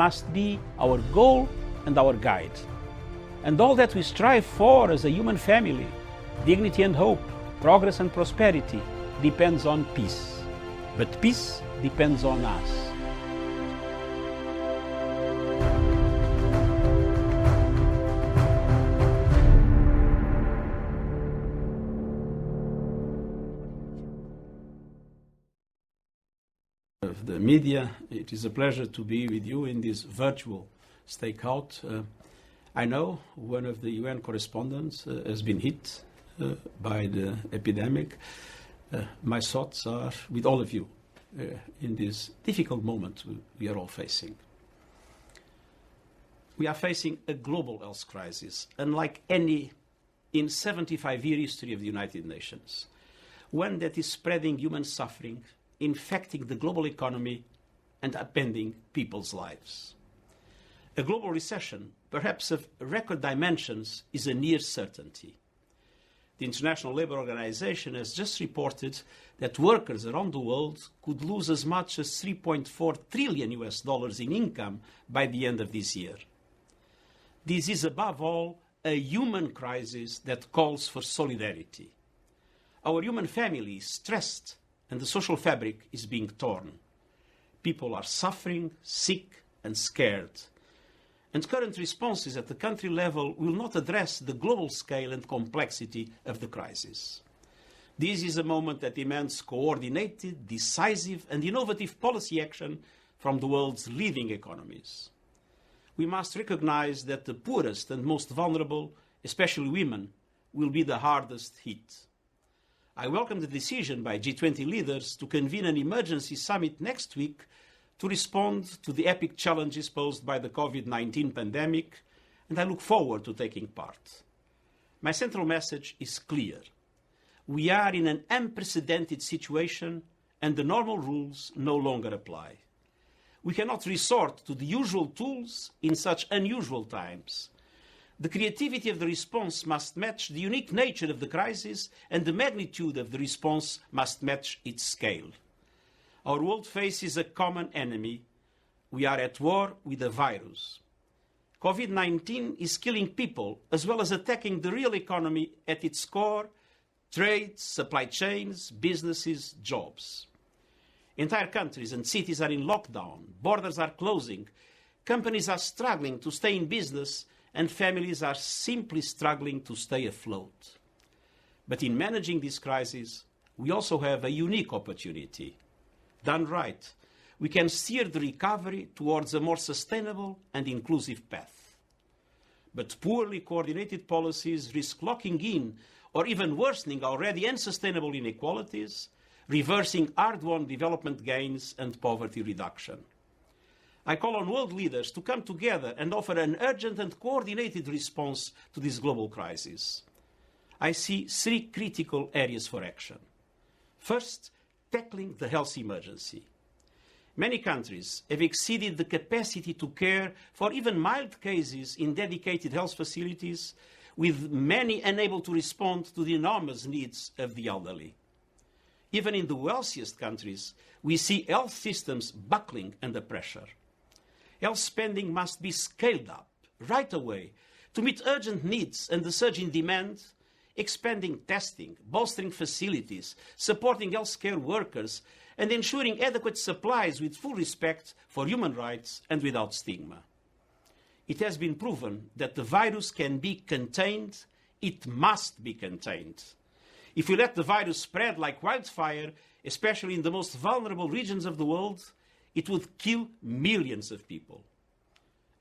must be our goal and our guide. And all that we strive for as a human family, dignity and hope, progress and prosperity, depends on peace. But peace depends on us. Of the media, it is a pleasure to be with you in this virtual stakeout. I know one of the UN correspondents has been hit by the epidemic. My thoughts are with all of you in this difficult moment we are all facing. We are facing a global health crisis, unlike any in 75-year history of the United Nations. One that is spreading human suffering, infecting the global economy, and upending people's lives. A global recession, perhaps of record dimensions, is a near certainty. The International Labour Organization has just reported that workers around the world could lose as much as $3.4 trillion in income by the end of this year. This is above all a human crisis that calls for solidarity. Our human family is stressed and the social fabric is being torn. People are suffering, sick and scared. And current responses at the country level will not address the global scale and complexity of the crisis. This is a moment that demands coordinated, decisive and innovative policy action from the world's leading economies. We must recognize that the poorest and most vulnerable, especially women, will be the hardest hit. I welcome the decision by G20 leaders to convene an emergency summit next week to respond to the epic challenges posed by the COVID-19 pandemic, and I look forward to taking part. My central message is clear. We are in an unprecedented situation, and the normal rules no longer apply. We cannot resort to the usual tools in such unusual times. The creativity of the response must match the unique nature of the crisis, and the magnitude of the response must match its scale. Our world faces a common enemy. We are at war with a virus. COVID-19 is killing people as well as attacking the real economy at its core: trade, supply chains, businesses, jobs. Entire countries and cities are in lockdown, borders are closing, companies are struggling to stay in business, and families are simply struggling to stay afloat. But in managing this crisis, we also have a unique opportunity. Done right, we can steer the recovery towards a more sustainable and inclusive path. But poorly coordinated policies risk locking in or even worsening already unsustainable inequalities, reversing hard-won development gains and poverty reduction. I call on world leaders to come together and offer an urgent and coordinated response to this global crisis. I see three critical areas for action. First, tackling the health emergency. Many countries have exceeded the capacity to care for even mild cases in dedicated health facilities, with many unable to respond to the enormous needs of the elderly. Even in the wealthiest countries, we see health systems buckling under pressure. Health spending must be scaled up right away to meet urgent needs and the surge in demand, expanding testing, bolstering facilities, supporting healthcare workers, and ensuring adequate supplies with full respect for human rights and without stigma. It has been proven that the virus can be contained. It must be contained. If we let the virus spread like wildfire, especially in the most vulnerable regions of the world, it would kill millions of people.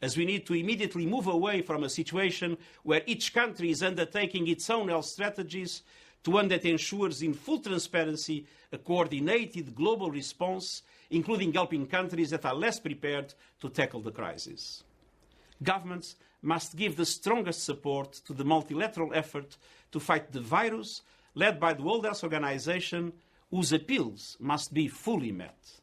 As we need to immediately move away from a situation where each country is undertaking its own health strategies to one that ensures in full transparency a coordinated global response, including helping countries that are less prepared to tackle the crisis. Governments must give the strongest support to the multilateral effort to fight the virus, led by the World Health Organization, whose appeals must be fully met.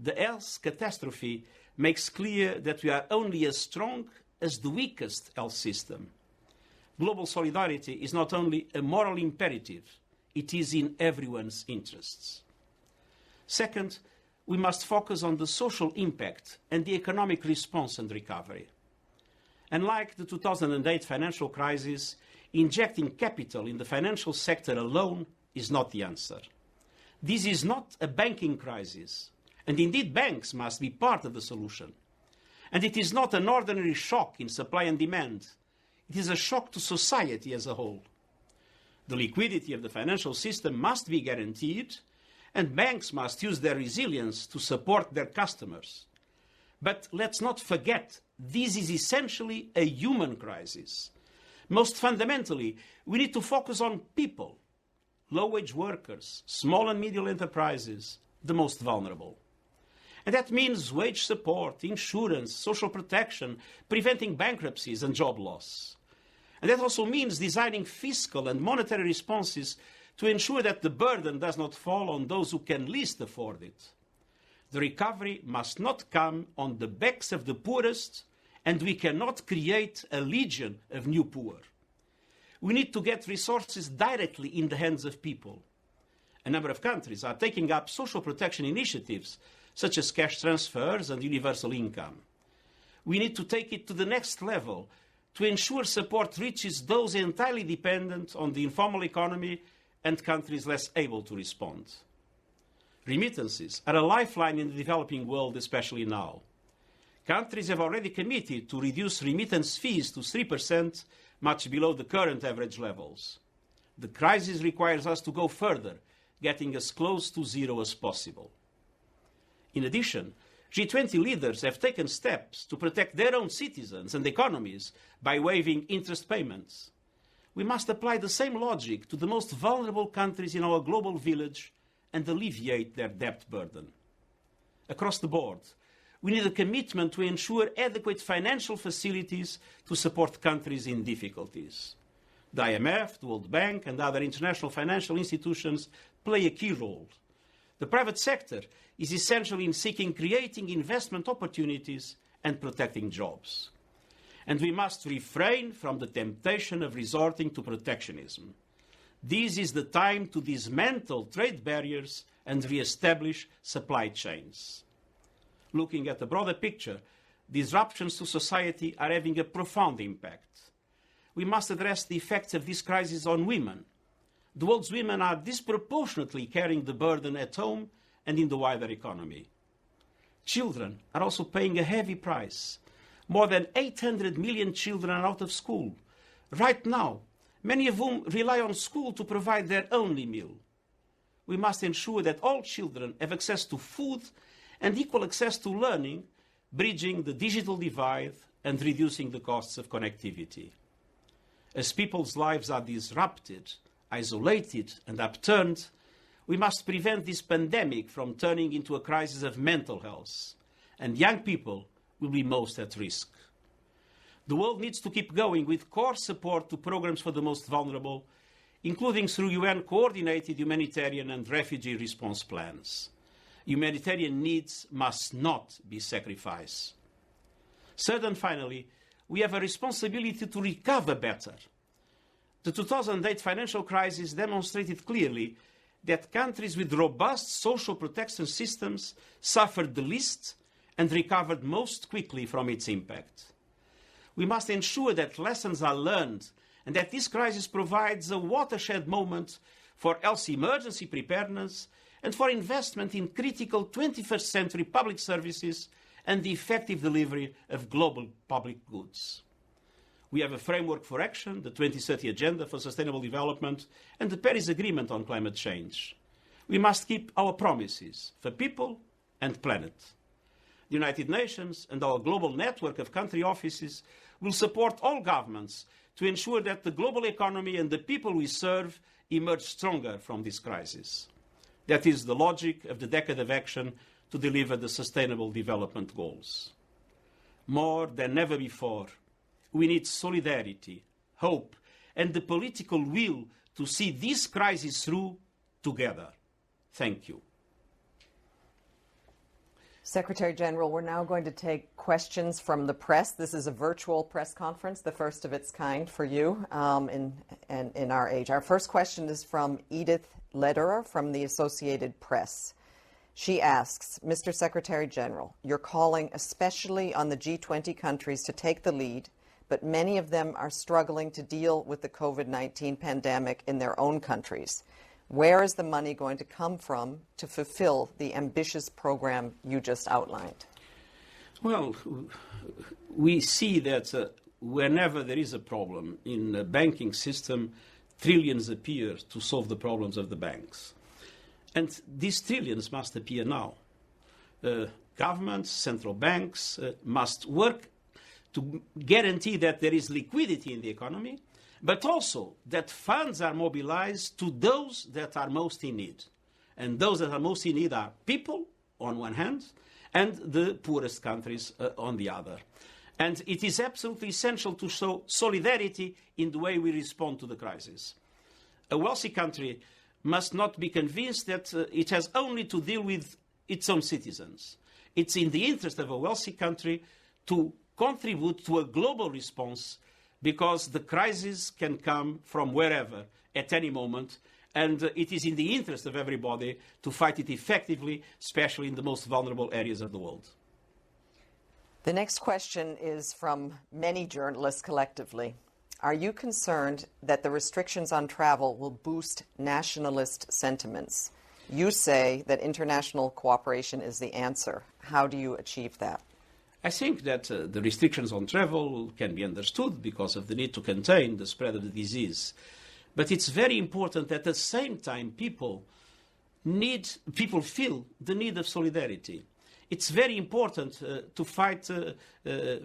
The health catastrophe makes clear that we are only as strong as the weakest health system. Global solidarity is not only a moral imperative, it is in everyone's interests. Second, we must focus on the social impact and the economic response and recovery. Unlike the 2008 financial crisis, injecting capital in the financial sector alone is not the answer. This is not a banking crisis, and indeed banks must be part of the solution. And it is not an ordinary shock in supply and demand. It is a shock to society as a whole. The liquidity of the financial system must be guaranteed, and banks must use their resilience to support their customers. But let's not forget, this is essentially a human crisis. Most fundamentally, we need to focus on people, low-wage workers, small and medium enterprises, the most vulnerable. And that means wage support, insurance, social protection, preventing bankruptcies and job loss. And that also means designing fiscal and monetary responses to ensure that the burden does not fall on those who can least afford it. The recovery must not come on the backs of the poorest, and we cannot create a legion of new poor. We need to get resources directly in the hands of people. A number of countries are taking up social protection initiatives, such as cash transfers and universal income. We need to take it to the next level to ensure support reaches those entirely dependent on the informal economy and countries less able to respond. Remittances are a lifeline in the developing world, especially now. Countries have already committed to reduce remittance fees to 3%, much below the current average levels. The crisis requires us to go further, getting as close to zero as possible. In addition, G20 leaders have taken steps to protect their own citizens and economies by waiving interest payments. We must apply the same logic to the most vulnerable countries in our global village and alleviate their debt burden. Across the board, we need a commitment to ensure adequate financial facilities to support countries in difficulties. The IMF, the World Bank, and other international financial institutions play a key role. The private sector is essential in creating investment opportunities and protecting jobs. And we must refrain from the temptation of resorting to protectionism. This is the time to dismantle trade barriers and re-establish supply chains. Looking at the broader picture, disruptions to society are having a profound impact. We must address the effects of this crisis on women. The world's women are disproportionately carrying the burden at home and in the wider economy. Children are also paying a heavy price. More than 800 million children are out of school. Right now, many of whom rely on school to provide their only meal. We must ensure that all children have access to food and equal access to learning, bridging the digital divide and reducing the costs of connectivity. As people's lives are disrupted, isolated, and upturned, we must prevent this pandemic from turning into a crisis of mental health, and young people will be most at risk. The world needs to keep going with core support to programs for the most vulnerable, including through UN-coordinated humanitarian and refugee response plans. Humanitarian needs must not be sacrificed. Third and finally, we have a responsibility to recover better. The 2008 financial crisis demonstrated clearly that countries with robust social protection systems suffered the least and recovered most quickly from its impact. We must ensure that lessons are learned and that this crisis provides a watershed moment for health emergency preparedness and for investment in critical 21st century public services and the effective delivery of global public goods. We have a framework for action, the 2030 Agenda for Sustainable Development, and the Paris Agreement on climate change. We must keep our promises for people and planet. The United Nations and our global network of country offices will support all governments to ensure that the global economy and the people we serve emerge stronger from this crisis. That is the logic of the Decade of Action to deliver the Sustainable Development Goals. More than ever before, we need solidarity, hope, and the political will to see this crisis through together. Thank you. Secretary General, we're now going to take questions from the press. This is a virtual press conference, the first of its kind for you in our age. Our first question is from Edith Lederer from the Associated Press. She asks, Mr. Secretary General, you're calling especially on the G20 countries to take the lead, but many of them are struggling to deal with the COVID-19 pandemic in their own countries. Where is the money going to come from to fulfill the ambitious program you just outlined? Well, we see that whenever there is a problem in the banking system, trillions appear to solve the problems of the banks. And these trillions must appear now. Governments, central banks must work to guarantee that there is liquidity in the economy, but also that funds are mobilized to those that are most in need. And those that are most in need are people, on one hand, and the poorest countries on the other. And it is absolutely essential to show solidarity in the way we respond to the crisis. A wealthy country must not be convinced that it has only to deal with its own citizens. It's in the interest of a wealthy country to contribute to a global response, because the crisis can come from wherever at any moment, and it is in the interest of everybody to fight it effectively, especially in the most vulnerable areas of the world. The next question is from many journalists collectively. Are you concerned that the restrictions on travel will boost nationalist sentiments? You say that international cooperation is the answer. How do you achieve that? I think that the restrictions on travel can be understood because of the need to contain the spread of the disease. But it's very important that at the same time people feel the need of solidarity. It's very important to fight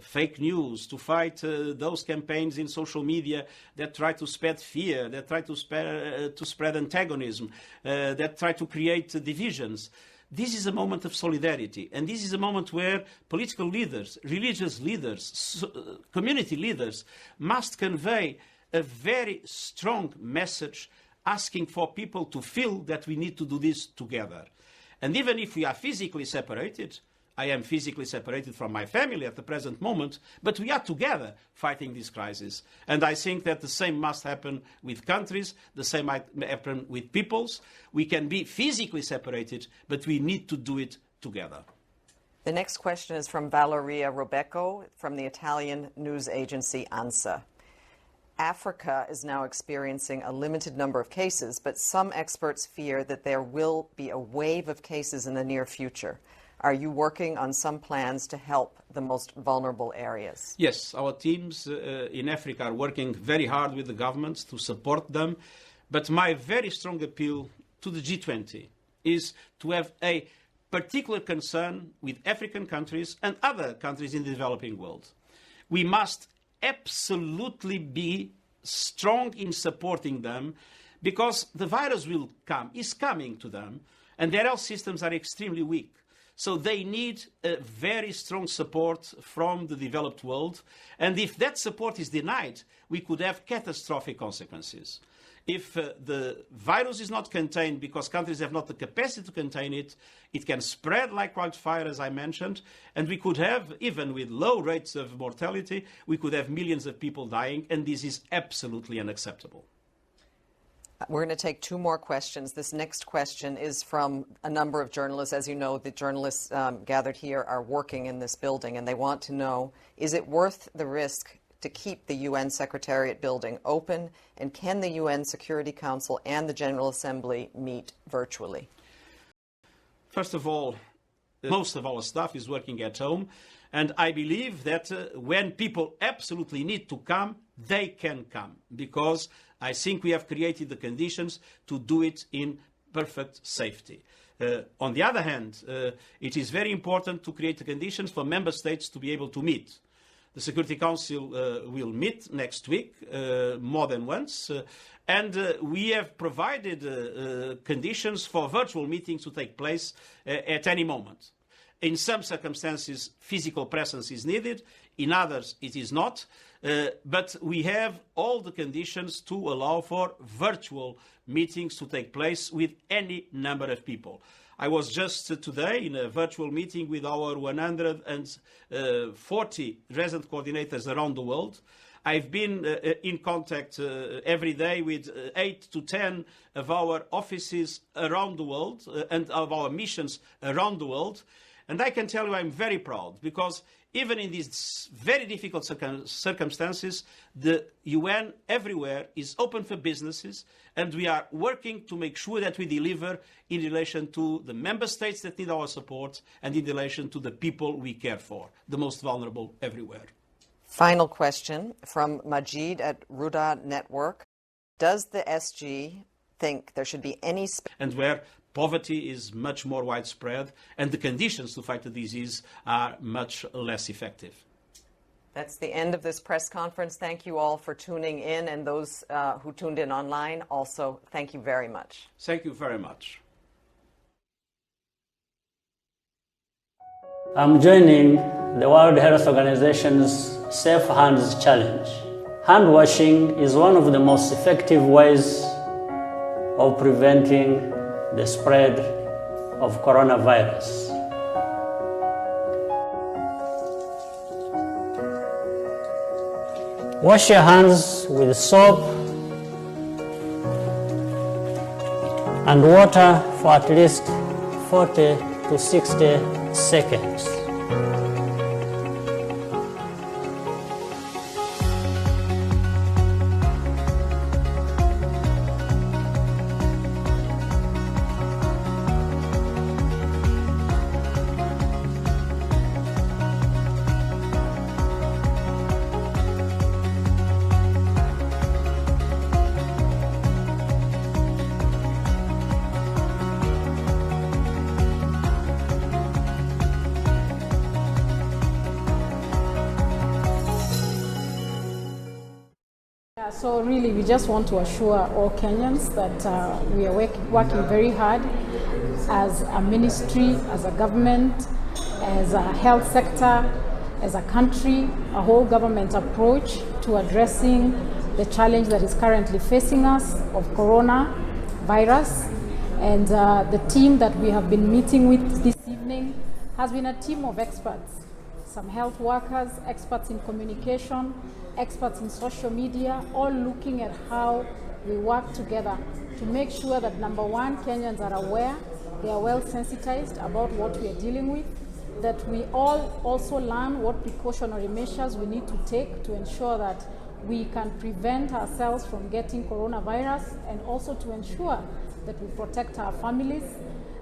fake news, to fight those campaigns in social media that try to spread fear, that try to spread antagonism, that try to create divisions. This is a moment of solidarity, and this is a moment where political leaders, religious leaders, community leaders must convey a very strong message asking for people to feel that we need to do this together. And even if we are physically separated, I am physically separated from my family at the present moment, but we are together fighting this crisis. And I think that the same must happen with countries, the same might happen with peoples. We can be physically separated, but we need to do it together. The next question is from Valeria Robecco from the Italian news agency ANSA. Africa is now experiencing a limited number of cases, but some experts fear that there will be a wave of cases in the near future. Are you working on some plans to help the most vulnerable areas? Yes, our teams in Africa are working very hard with the governments to support them. But my very strong appeal to the G20 is to have a particular concern with African countries and other countries in the developing world. We must absolutely be strong in supporting them, because the virus is coming to them, and their health systems are extremely weak. So they need a very strong support from the developed world. And if that support is denied, we could have catastrophic consequences. If the virus is not contained because countries have not the capacity to contain it, it can spread like wildfire, as I mentioned, and we could have, even with low rates of mortality, we could have millions of people dying, and this is absolutely unacceptable. We're going to take two more questions. This next question is from a number of journalists. As you know, the journalists gathered here are working in this building, and they want to know, is it worth the risk to keep the UN Secretariat building open, and can the UN Security Council and the General Assembly meet virtually? First of all, most of our staff is working at home, and I believe that when people absolutely need to come, they can come, because I think we have created the conditions to do it in perfect safety. On the other hand, it is very important to create the conditions for member states to be able to meet. The Security Council will meet next week, more than once, and we have provided conditions for virtual meetings to take place at any moment. In some circumstances, physical presence is needed. In others, it is not. But we have all the conditions to allow for virtual meetings to take place with any number of people. I was just today in a virtual meeting with our 140 resident coordinators around the world. I've been in contact every day with 8 to 10 of our offices around the world and of our missions around the world. And I can tell you I'm very proud, because even in these very difficult circumstances, the UN everywhere is open for businesses, and we are working to make sure that we deliver in relation to the member states that need our support and in relation to the people we care for, the most vulnerable everywhere. Final question from Majid at Ruda Network. Does the SG think there should be any... And where poverty is much more widespread and the conditions to fight the disease are much less effective. That's the end of this press conference. Thank you all for tuning in, and those who tuned in online also, thank you very much. Thank you very much. I'm joining the World Health Organization's Safe Hands Challenge. Hand washing is one of the most effective ways of preventing the spread of coronavirus. Wash your hands with soap and water for at least 40 to 60 seconds. So really, we just want to assure all Kenyans that we are working very hard as a ministry, as a government, as a health sector, as a country, a whole government approach to addressing the challenge that is currently facing us of coronavirus. And the team that we have been meeting with this evening has been a team of experts, some health workers, experts in communication, experts in social media, all looking at how we work together to make sure that, number one, Kenyans are aware, they are well sensitized about what we are dealing with, that we all also learn what precautionary measures we need to take to ensure that we can prevent ourselves from getting coronavirus, and also to ensure that we protect our families.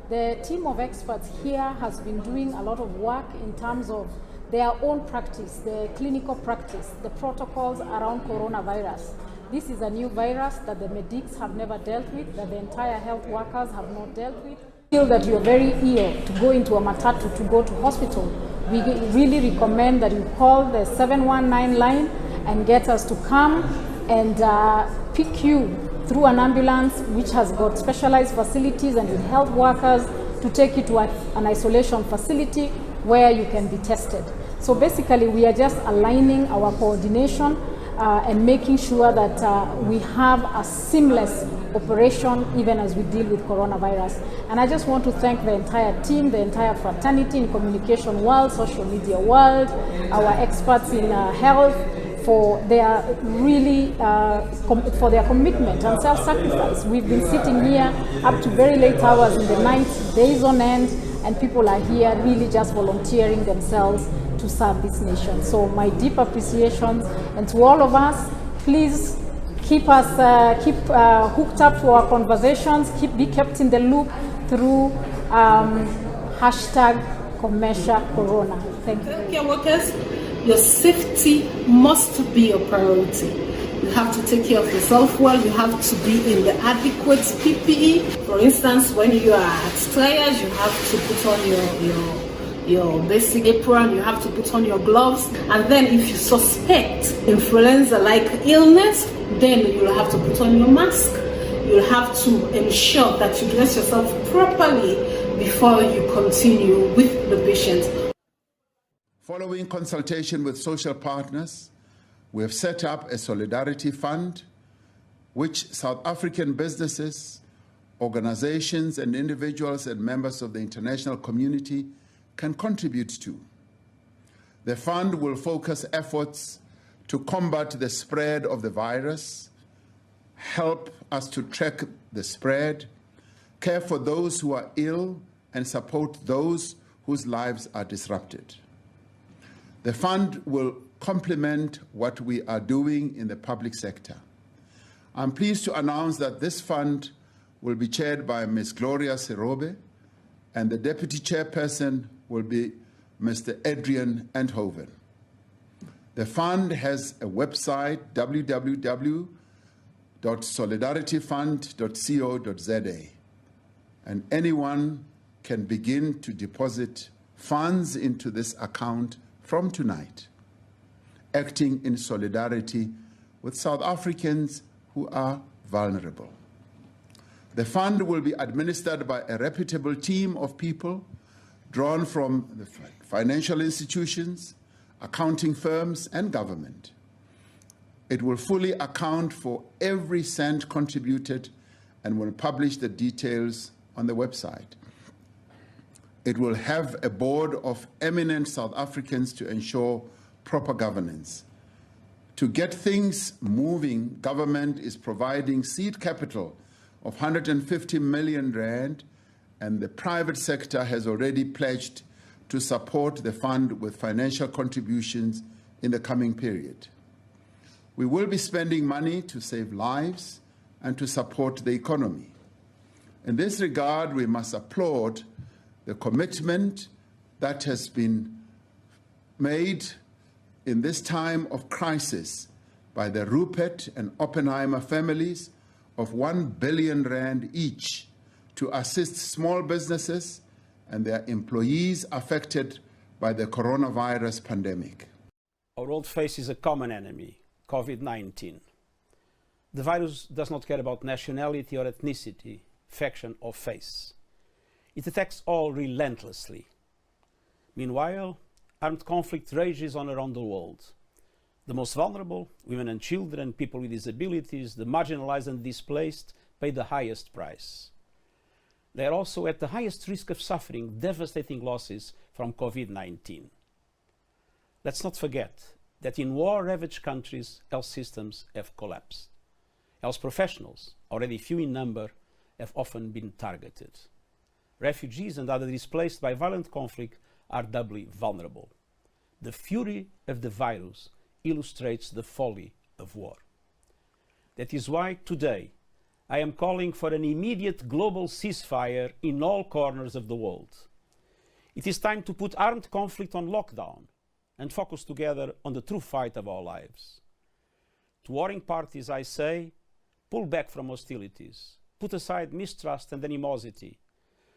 The team of experts here has been doing a lot of work in terms of their own practice, the clinical practice, the protocols around coronavirus. This is a new virus that the medics have never dealt with, that the entire health workers have not dealt with. Feel that you're very ill to go into a matatu, to go to hospital, we really recommend that you call the 719 line and get us to come and pick you through an ambulance which has got specialized facilities and with health workers to take you to an isolation facility where you can be tested. So basically, we are just aligning our coordination and making sure that we have a seamless operation even as we deal with coronavirus. And I just want to thank the entire team, the entire fraternity in communication world, social media world, our experts in health, for their for their commitment and self-sacrifice. We've been sitting here up to very late hours in the night, days on end, and people are here really just volunteering themselves to serve this nation. So my deep appreciation, and to all of us, please keep us hooked up to our conversations, be kept in the loop through #ComeshaCorona. Thank you. Healthcare workers, your safety must be a priority. You have to take care of yourself well. You have to be in the adequate PPE. For instance, when you are at triage, you have to put on your basic apron, you have to put on your gloves, and then if you suspect influenza-like illness, then you'll have to put on your mask. You'll have to ensure that you dress yourself properly before you continue with the patient. Following consultation with social partners, we have set up a solidarity fund which South African businesses, organizations and individuals and members of the international community can contribute to. The fund will focus efforts to combat the spread of the virus, help us to track the spread, care for those who are ill, and support those whose lives are disrupted. The fund will complement what we are doing in the public sector. I'm pleased to announce that this fund will be chaired by Ms. Gloria Serobe, and the deputy chairperson will be Mr. Adrian Enthoven. The fund has a website, www.solidarityfund.co.za, and anyone can begin to deposit funds into this account from tonight, acting in solidarity with South Africans who are vulnerable. The fund will be administered by a reputable team of people drawn from the financial institutions, accounting firms, and government. It will fully account for every cent contributed and will publish the details on the website. It will have a board of eminent South Africans to ensure proper governance. To get things moving, government is providing seed capital of 150 million rand, and the private sector has already pledged to support the fund with financial contributions in the coming period. We will be spending money to save lives and to support the economy. In this regard, we must applaud the commitment that has been made in this time of crisis by the Rupert and Oppenheimer families of 1 billion rand each to assist small businesses and their employees affected by the coronavirus pandemic. Our world faces a common enemy, COVID-19. The virus does not care about nationality or ethnicity, faction or face. It attacks all relentlessly. Meanwhile, armed conflict rages on around the world. The most vulnerable, women and children, people with disabilities, the marginalized and displaced, pay the highest price. They are also at the highest risk of suffering devastating losses from COVID-19. Let's not forget that in war-ravaged countries, health systems have collapsed. Health professionals, already few in number, have often been targeted. Refugees and others displaced by violent conflict are doubly vulnerable. The fury of the virus illustrates the folly of war. That is why today I am calling for an immediate global ceasefire in all corners of the world. It is time to put armed conflict on lockdown and focus together on the true fight of our lives. To warring parties, I say, pull back from hostilities, put aside mistrust and animosity,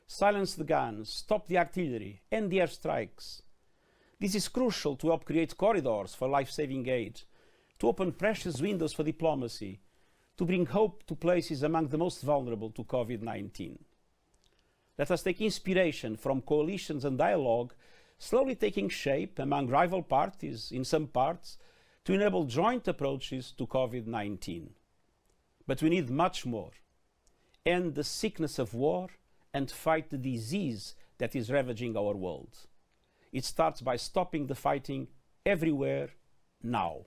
silence the guns, stop the artillery, end the airstrikes. This is crucial to help create corridors for life-saving aid, to open precious windows for diplomacy, to bring hope to places among the most vulnerable to COVID-19. Let us take inspiration from coalitions and dialogue slowly taking shape among rival parties in some parts to enable joint approaches to COVID-19. But we need much more. End the sickness of war and fight the disease that is ravaging our world. It starts by stopping the fighting everywhere, now.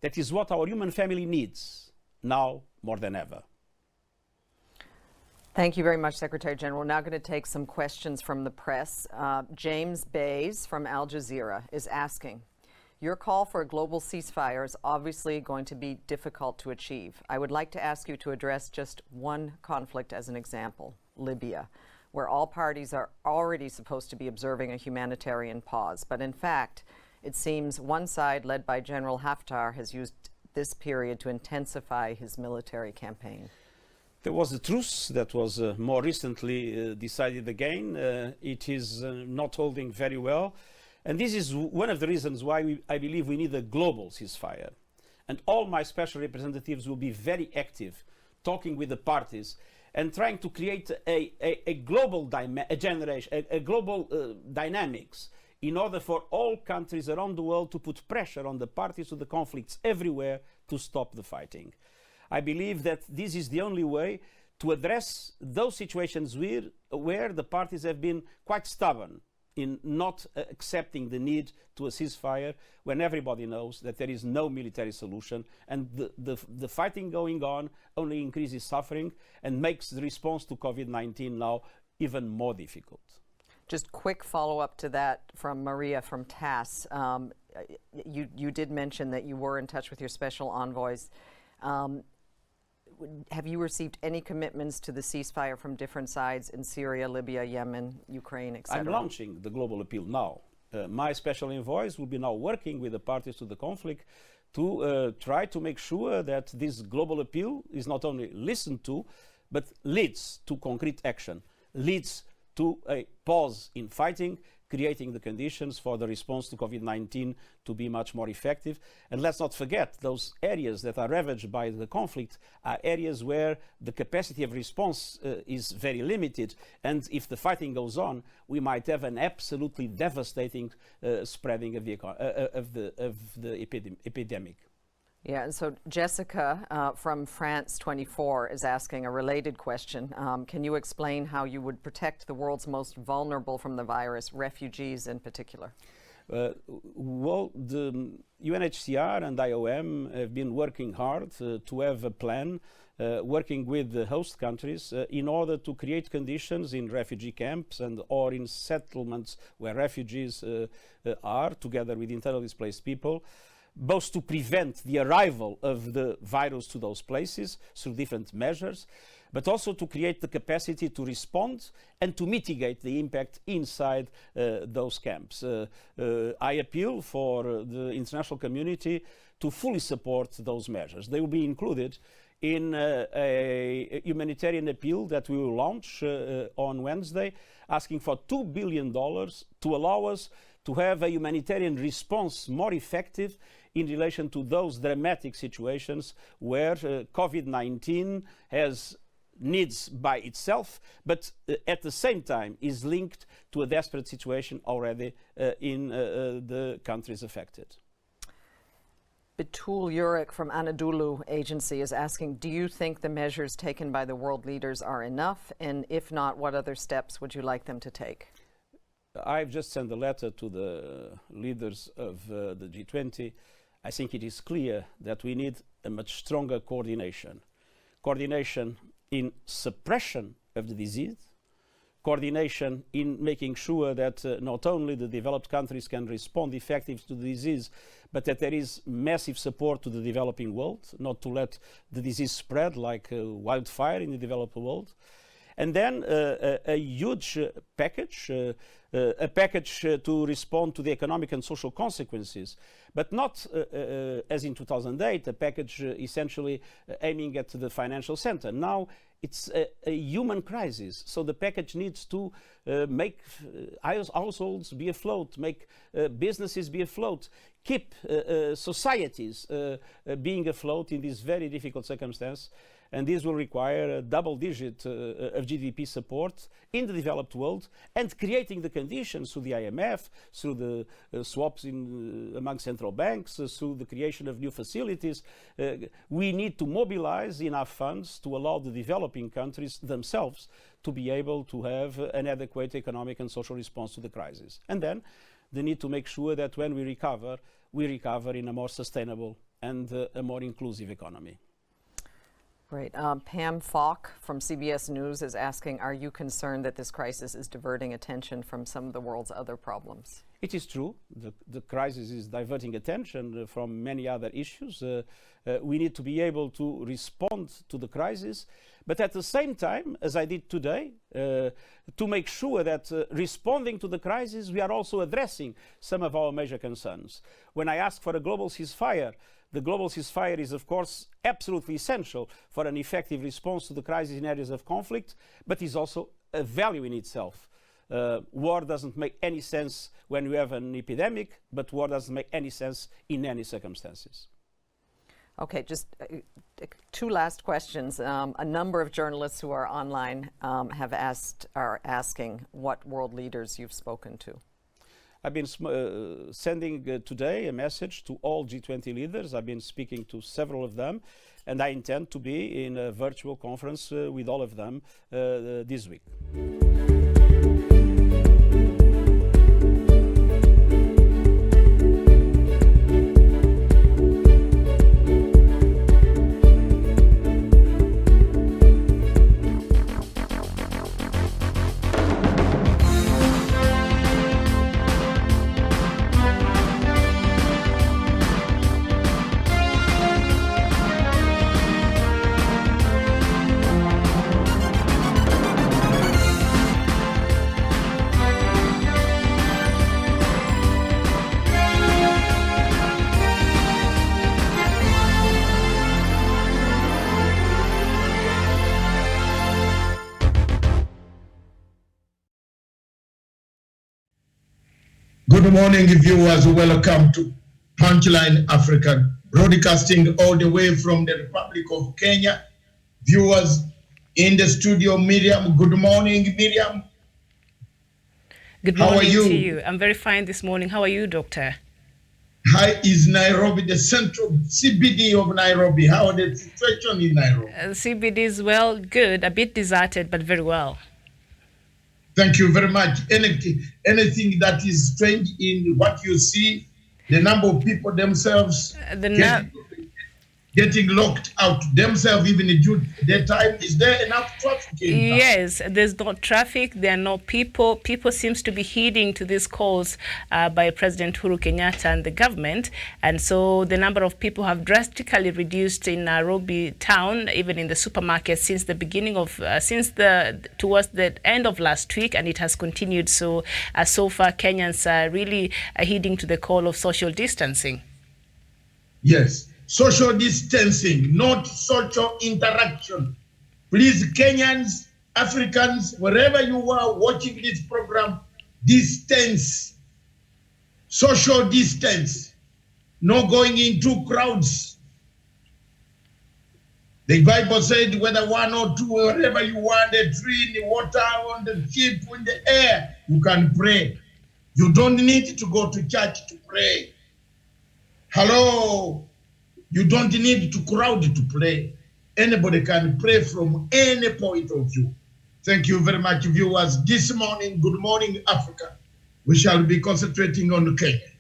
That is what our human family needs, now more than ever. Thank you very much, Secretary General. We're now going to take some questions from the press. James Bays from Al Jazeera is asking, your call for a global ceasefire is obviously going to be difficult to achieve. I would like to ask you to address just one conflict as an example, Libya, where all parties are already supposed to be observing a humanitarian pause. But in fact, it seems one side, led by General Haftar, has used this period to intensify his military campaign. There was a truce that was more recently decided again. It is not holding very well. And this is one of the reasons why I believe we need a global ceasefire. And all my special representatives will be very active, talking with the parties and trying to create a global dynamics in order for all countries around the world to put pressure on the parties to the conflicts everywhere to stop the fighting. I believe that this is the only way to address those situations where the parties have been quite stubborn in not accepting the need to a ceasefire, when everybody knows that there is no military solution, and the fighting going on only increases suffering and makes the response to COVID-19 now even more difficult. Just quick follow-up to that from Maria from TASS. You did mention that you were in touch with your special envoys. Have you received any commitments to the ceasefire from different sides in Syria, Libya, Yemen, Ukraine, etc.? I'm launching the global appeal now. My special envoys will be now working with the parties to the conflict to try to make sure that this global appeal is not only listened to, but leads to concrete action, leads to a pause in fighting, creating the conditions for the response to COVID-19 to be much more effective. And let's not forget, those areas that are ravaged by the conflict are areas where the capacity of response is very limited. And if the fighting goes on, we might have an absolutely devastating spreading of the epidemic. Yeah, and so Jessica from France 24 is asking a related question. Can you explain how you would protect the world's most vulnerable from the virus, refugees in particular? Well, the UNHCR and IOM have been working hard to have a plan, working with the host countries in order to create conditions in refugee camps and or in settlements where refugees are, together with internally displaced people, both to prevent the arrival of the virus to those places through different measures, but also to create the capacity to respond and to mitigate the impact inside those camps. I appeal for the international community to fully support those measures. They will be included in a humanitarian appeal that we will launch on Wednesday, asking for $2 billion to allow us to have a humanitarian response more effective in relation to those dramatic situations where COVID-19 has needs by itself, but at the same time is linked to a desperate situation already in the countries affected. Betul Yurik from Anadolu Agency is asking, do you think the measures taken by the world leaders are enough? And if not, what other steps would you like them to take? I've just sent a letter to the leaders of the G20. I think it is clear that we need a much stronger coordination. Coordination in suppression of the disease, coordination in making sure that not only the developed countries can respond effectively to the disease, but that there is massive support to the developing world, not to let the disease spread like wildfire in the developed world. And then a huge package, a package to respond to the economic and social consequences, but not as in 2008, a package essentially aiming at the financial center. Now it's a human crisis, so the package needs to make households be afloat, make businesses be afloat, keep societies being afloat in this very difficult circumstance. And this will require a double-digit of GDP support in the developed world, and creating the conditions through the IMF, through the swaps among central banks, through the creation of new facilities. We need to mobilize enough funds to allow the developing countries themselves to be able to have an adequate economic and social response to the crisis. And then the need to make sure that when we recover in a more sustainable and a more inclusive economy. Great. Pam Falk from CBS News is asking, are you concerned that this crisis is diverting attention from some of the world's other problems? It is true. The crisis is diverting attention from many other issues. We need to be able to respond to the crisis, but at the same time, as I did today, to make sure that responding to the crisis, we are also addressing some of our major concerns. When I ask for a global ceasefire, the global ceasefire is, of course, absolutely essential for an effective response to the crisis in areas of conflict, but is also a value in itself. War doesn't make any sense when you have an epidemic, but war doesn't make any sense in any circumstances. Okay, just two last questions. A number of journalists who are online are asking what world leaders you've spoken to. I've been sending today a message to all G20 leaders. I've been speaking to several of them, and I intend to be in a virtual conference with all of them this week. Good morning, viewers. Welcome to Punchline Africa, broadcasting all the way from the Republic of Kenya. Viewers in the studio, Miriam. Good morning, Miriam. Good morning to you. I'm very fine this morning. How are you, Doctor? How is Nairobi, the central CBD of Nairobi? How are the situation in Nairobi? CBD is well, good, a bit deserted, but very well. Thank you very much. Anything that is strange in what you see, the number of people themselves getting locked out themselves, even due to their time, is there enough traffic? Yes, there's no traffic, there are no people. People seems to be heeding to these calls by President Uhuru Kenyatta and the government, and so the number of people have drastically reduced in Nairobi town, even in the supermarket, since the beginning of towards the end of last week, and it has continued. So so far Kenyans are really heeding to the call of social distancing. Yes. Social distancing, not social interaction. Please, Kenyans, Africans, wherever you are watching this program, distance, social distance, no going into crowds. The Bible said whether one or two, wherever you are, the tree, in the water, on the ship, in the air, you can pray. You don't need to go to church to pray. Hello. You don't need to crowd to pray. Anybody can pray from any point of view. Thank you very much, viewers. This morning, good morning, Africa. We shall be concentrating on Kenya.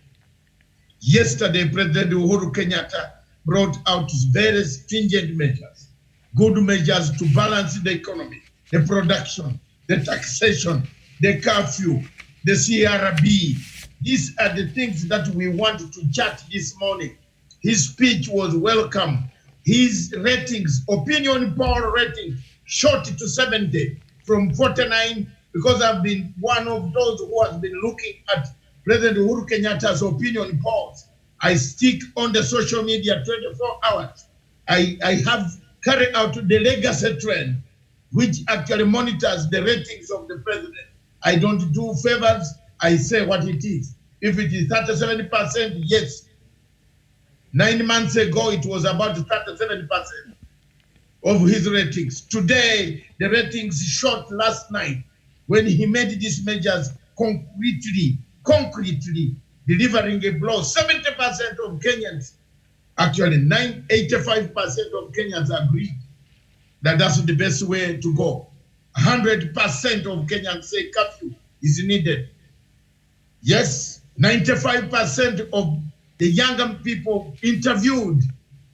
Yesterday, President Uhuru Kenyatta brought out very stringent measures, good measures to balance the economy, the production, the taxation, the curfew, the CRB. These are the things that we want to chat this morning. His speech was welcome. His ratings, opinion poll ratings, shot to 70 from 49, because I've been one of those who has been looking at President Uhuru Kenyatta's opinion polls. I stick on the social media 24 hours. I have carried out the legacy trend, which actually monitors the ratings of the president. I don't do favors. I say what it is. If it is 37%, yes. 9 months ago, it was about 37% of his ratings. Today, the ratings shot last night when he made these measures concretely delivering a blow. 70% of Kenyans, actually 85% of Kenyans agree that that's the best way to go. 100% of Kenyans say curfew is needed. Yes, 95% of the younger people interviewed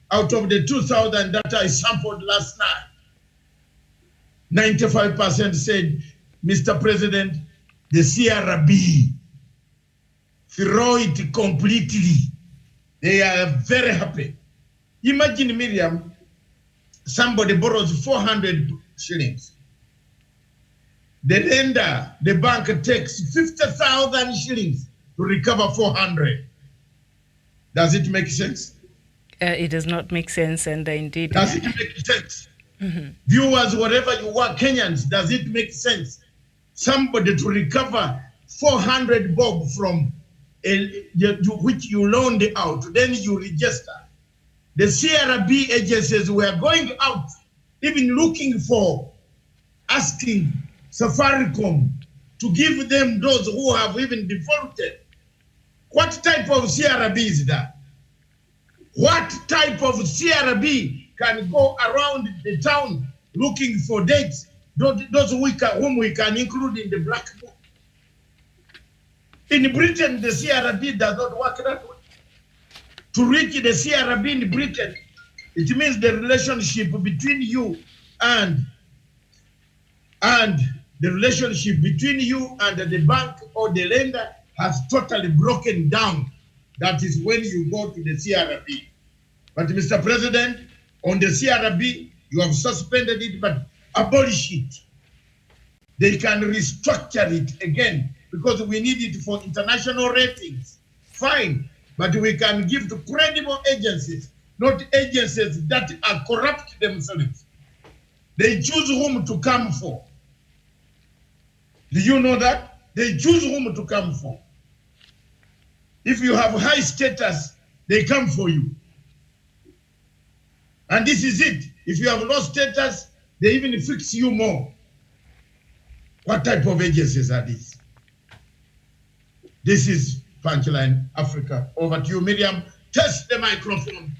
out of the 2,000 that I sampled last night, 95% said, Mr. President, the CRB, throw it completely. They are very happy. Imagine, Miriam, somebody borrows 400 shillings. The lender, the bank takes 50,000 shillings to recover 400. Does it make sense? It does not make sense, and indeed. Does it make sense? Mm-hmm. Viewers, wherever you are, Kenyans, does it make sense? Somebody to recover 400 bob from which you loaned out, then you register. The CRB agencies were going out, even looking for, asking Safaricom to give them those who have even defaulted What type of CRB is that? What type of CRB can go around the town looking for dates, those whom we can include in the black book? In Britain, the CRB does not work that way. To reach the CRB in Britain, it means the relationship between you and the relationship between you and the bank or the lender has totally broken down. That is when you go to the CRB. But Mr. President, on the CRB, you have suspended it, but abolish it. They can restructure it again because we need it for international ratings. Fine, but we can give to credible agencies, not agencies that are corrupt themselves. They choose whom to come for. Do you know that? They choose whom to come for. If you have high status, they come for you. And this is it. If you have low status, they even fix you more. What type of agencies are these? This is Punchline Africa. Over to you, Miriam. Test the microphone.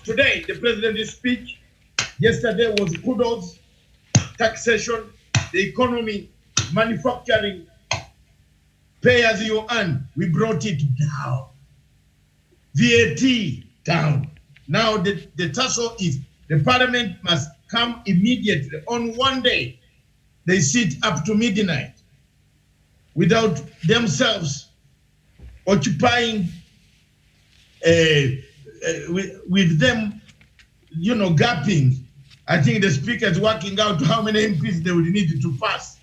Today, the president's speech. Yesterday was kudos, taxation, the economy, manufacturing, pay as you earn. We brought it down. VAT down. Now the tussle is the parliament must come immediately on one day. They sit up to midnight without themselves occupying with them, you know, gapping. I think the speaker is working out how many MPs they will need to pass,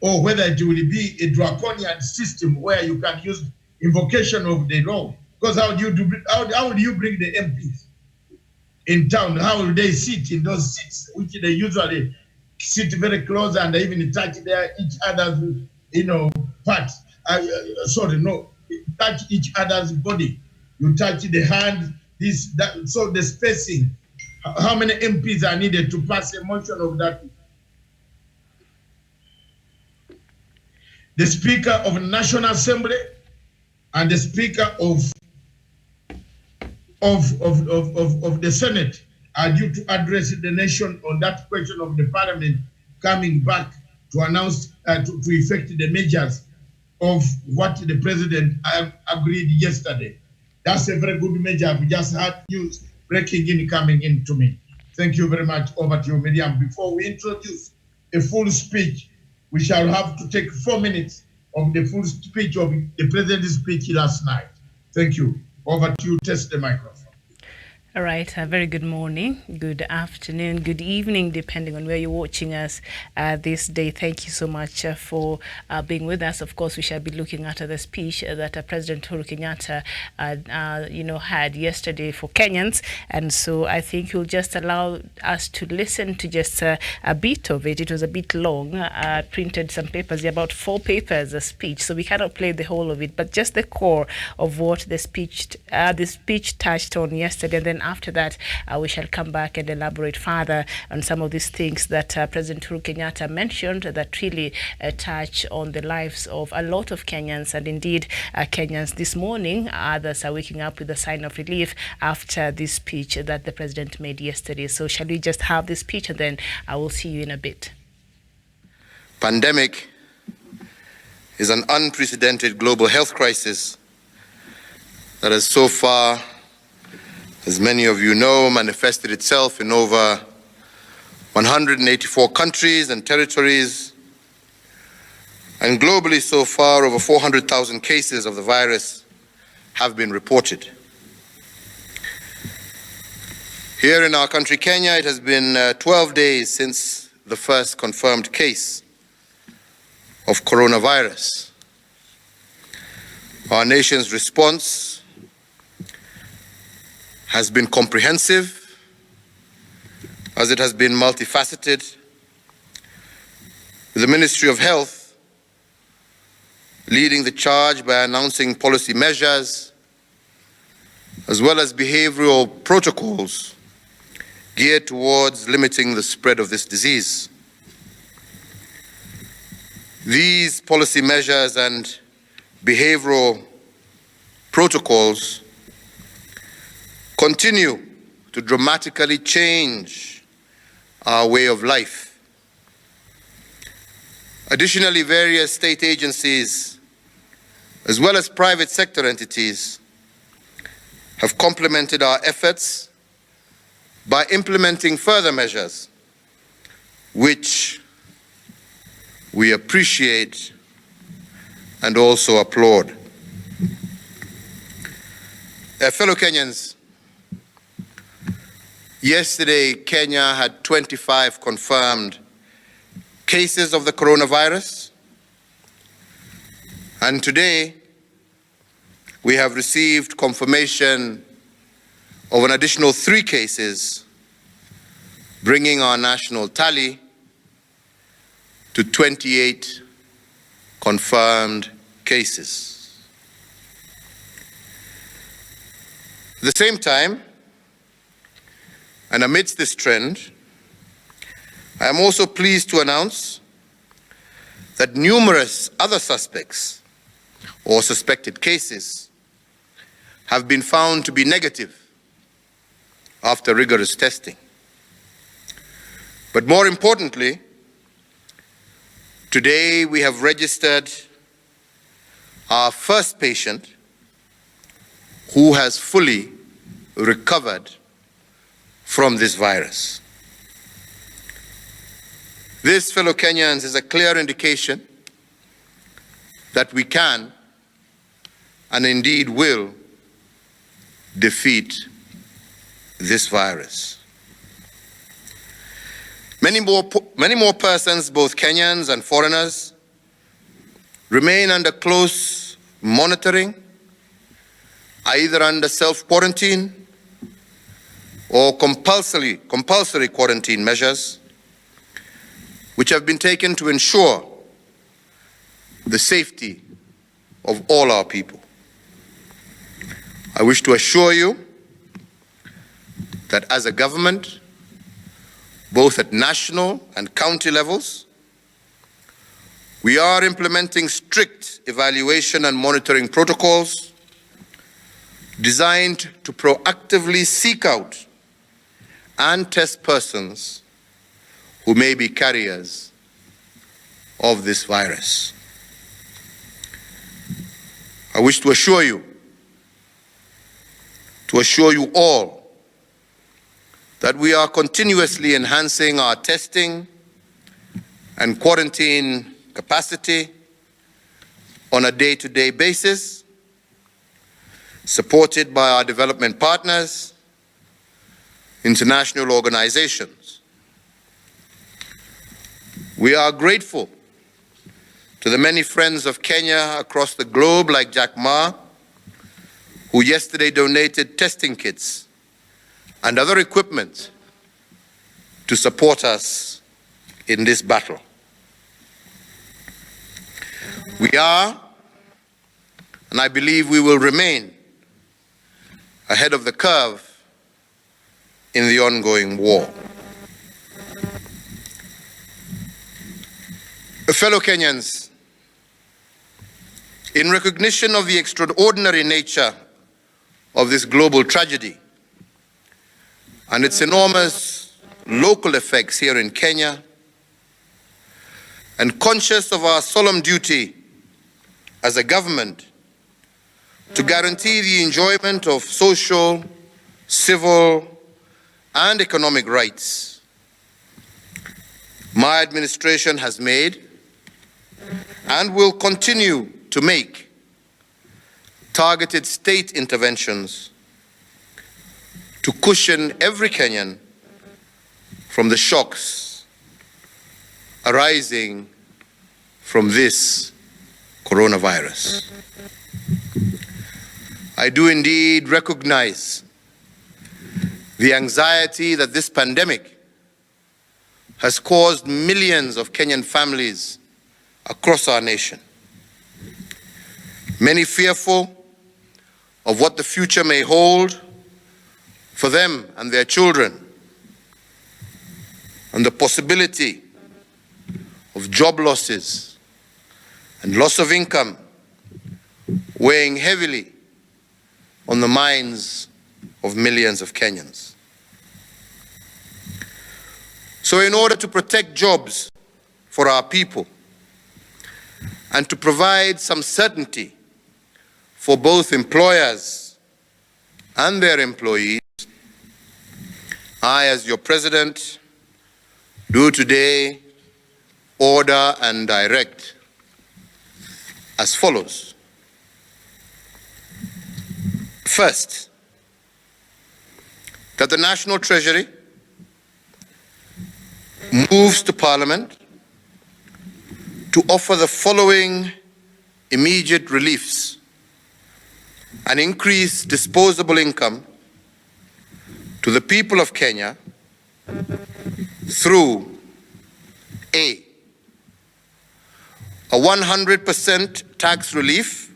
or whether it will be a draconian system where you can use invocation of the law. Because how do you bring the MPs in town? How will they sit in those seats, which they usually sit very close and they even touch each other's, you know, parts? Touch each other's body. You touch the hand, this, that. So the spacing. How many MPs are needed to pass a motion of that? The Speaker of the National Assembly and the Speaker of the Senate are due to address the nation on that question of the Parliament coming back to announce, to effect the measures of what the President agreed yesterday. That's a very good measure. We just had news breaking in, coming in to me. Thank you very much. Over to you, Miriam. Before we introduce a full speech, we shall have to take 4 minutes of the full speech of the President's speech last night. Thank you. Over to you. Test the microphone. All right, a very good morning, good afternoon, good evening, depending on where you're watching us this day. Thank you so much for being with us. Of course, we shall be looking at the speech that President Uhuru Kenyatta, had yesterday for Kenyans. And so I think you'll just allow us to listen to just a bit of it. It was a bit long. I printed some papers, about 4 papers, a speech. So we cannot play the whole of it, but just the core of what the speech touched on yesterday. And then after that, we shall come back and elaborate further on some of these things that President Uhuru Kenyatta mentioned that really touch on the lives of a lot of Kenyans, and indeed Kenyans this morning. Others are waking up with a sign of relief after this speech that the President made yesterday. So shall we just have this speech, and then I will see you in a bit. Pandemic is an unprecedented global health crisis that has so far, as many of you know, manifested itself in over 184 countries and territories, and globally so far over 400,000 cases of the virus have been reported. Here in our country, Kenya, it has been 12 days since the first confirmed case of coronavirus. Our nation's response has been comprehensive, as it has been multifaceted, with the Ministry of Health leading the charge by announcing policy measures as well as behavioral protocols geared towards limiting the spread of this disease. These policy measures and behavioral protocols continue to dramatically change our way of life. Additionally, various state agencies, as well as private sector entities, have complemented our efforts by implementing further measures, which we appreciate and also applaud. Fellow Kenyans, yesterday Kenya had 25 confirmed cases of the coronavirus, and today we have received confirmation of an additional 3 cases, bringing our national tally to 28 confirmed cases. At the same time, and amidst this trend, I am also pleased to announce that numerous other suspects or suspected cases have been found to be negative after rigorous testing. But more importantly, today we have registered our first patient who has fully recovered from this virus. This, fellow Kenyans, is a clear indication that we can and indeed will defeat this virus. Many more persons, both Kenyans and foreigners, remain under close monitoring, either under self-quarantine or compulsory quarantine measures, which have been taken to ensure the safety of all our people. I wish to assure you that as a government, both at national and county levels, we are implementing strict evaluation and monitoring protocols designed to proactively seek out and test persons who may be carriers of this virus. I wish to assure you all, that we are continuously enhancing our testing and quarantine capacity on a day-to-day basis, supported by our development partners, international organizations. We are grateful to the many friends of Kenya across the globe, like Jack Ma, who yesterday donated testing kits and other equipment to support us in this battle. We are, and I believe we will remain, ahead of the curve in the ongoing war. Fellow Kenyans, in recognition of the extraordinary nature of this global tragedy and its enormous local effects here in Kenya, and conscious of our solemn duty as a government to guarantee the enjoyment of social, civil, and economic rights, my administration has made and will continue to make targeted state interventions to cushion every Kenyan from the shocks arising from this coronavirus. I do indeed recognize the anxiety that this pandemic has caused millions of Kenyan families across our nation. Many fearful of what the future may hold for them and their children, and the possibility of job losses and loss of income weighing heavily on the minds of millions of Kenyans. So in order to protect jobs for our people and to provide some certainty for both employers and their employees, I, as your president, do today order and direct as follows. First, that the National Treasury moves to Parliament to offer the following immediate reliefs and increase disposable income to the people of Kenya through A, 100% tax relief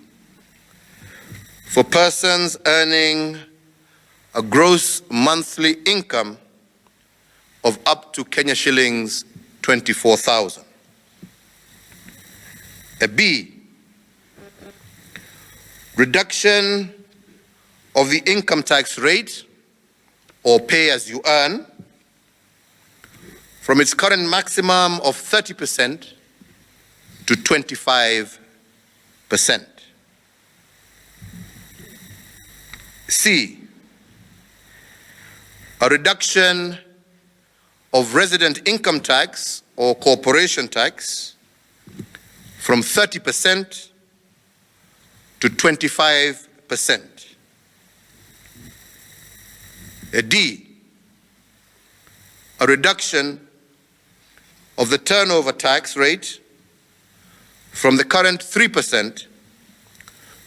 for persons earning a gross monthly income of up to Kenya shillings 24,000. A B, reduction of the income tax rate or pay as you earn from its current maximum of 30% to 25%. C, a reduction of resident income tax or corporation tax from 30% to 25%. A D, a reduction of the turnover tax rate from the current 3%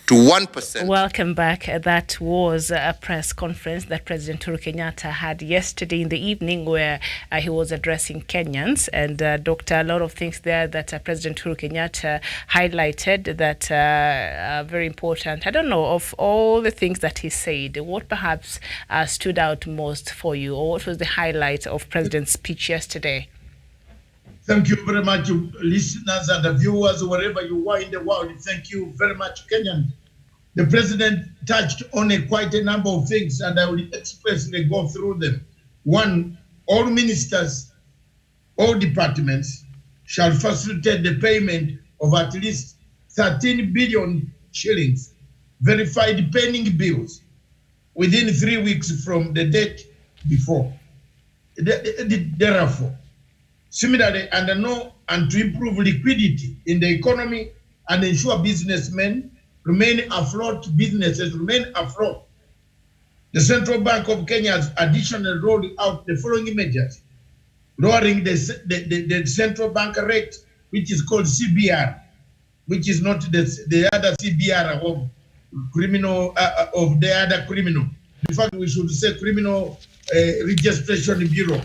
to 1%. Welcome back. That was a press conference that President Uhuru Kenyatta had yesterday in the evening where he was addressing Kenyans. And Doctor, a lot of things there that President Uhuru Kenyatta highlighted that are very important. I don't know, of all the things that he said, what perhaps stood out most for you, or what was the highlight of President's speech yesterday? Thank you very much, listeners and viewers, wherever you are in the world. Thank you very much, Kenyan. The president touched on quite a number of things, and I will expressly go through them. One, all ministers, all departments shall facilitate the payment of at least 13 billion shillings, verified pending bills, within 3 weeks from the date before. Therefore, similarly, and to improve liquidity in the economy and ensure businessmen remain afloat, businesses remain afloat, the Central Bank of Kenya has additionally rolled out the following measures: lowering the central bank rate, which is called CBR, which is not the other CBR of criminal of the other criminal. In fact, we should say criminal registration bureau.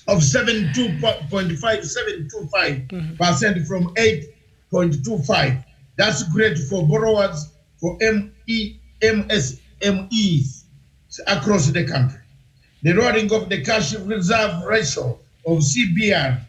Of 7.25% from 8.25. That's great for borrowers, for MSMEs across the country. The lowering of the cash reserve ratio of CRR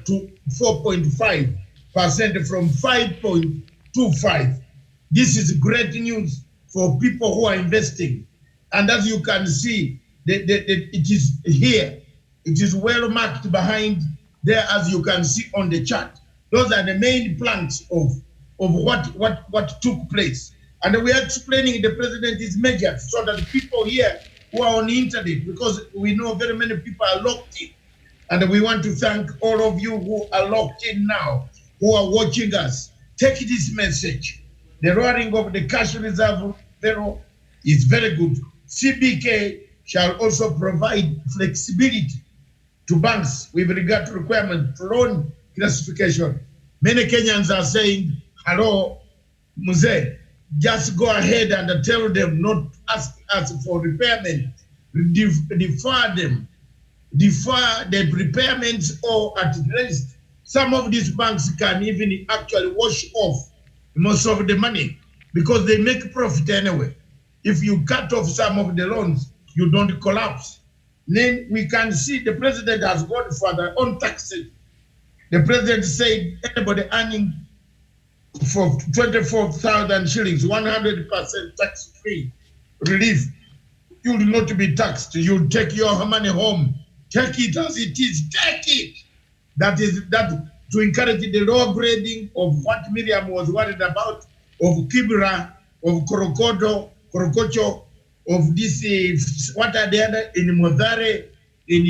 to 4.5% from 5.25. This is great news for people who are investing. And as you can see, it is here. It is well marked behind there, as you can see on the chart. Those are the main planks of what took place. And we are explaining the president's measures so that people here who are on the internet, because we know very many people are locked in. And we want to thank all of you who are locked in now, who are watching us. Take this message. The lowering of the cash reserve zero is very good. CBK shall also provide flexibility to banks with regard to requirement for loan classification. Many Kenyans are saying, hello, Mzee, just go ahead and tell them not to ask us for repairment, defer the repairments, or at least some of these banks can even actually wash off most of the money because they make profit anyway. If you cut off some of the loans, you don't collapse. Then we can see the president has gone further on taxes. The president said anybody earning for 24,000 shillings, 100% tax-free relief. You will not be taxed. You'll take your money home. Take it as it is. Take it. That to encourage the low grading of what Miriam was worried about, of Kibra, of Korokocho, of this, what are the other, in Modare, in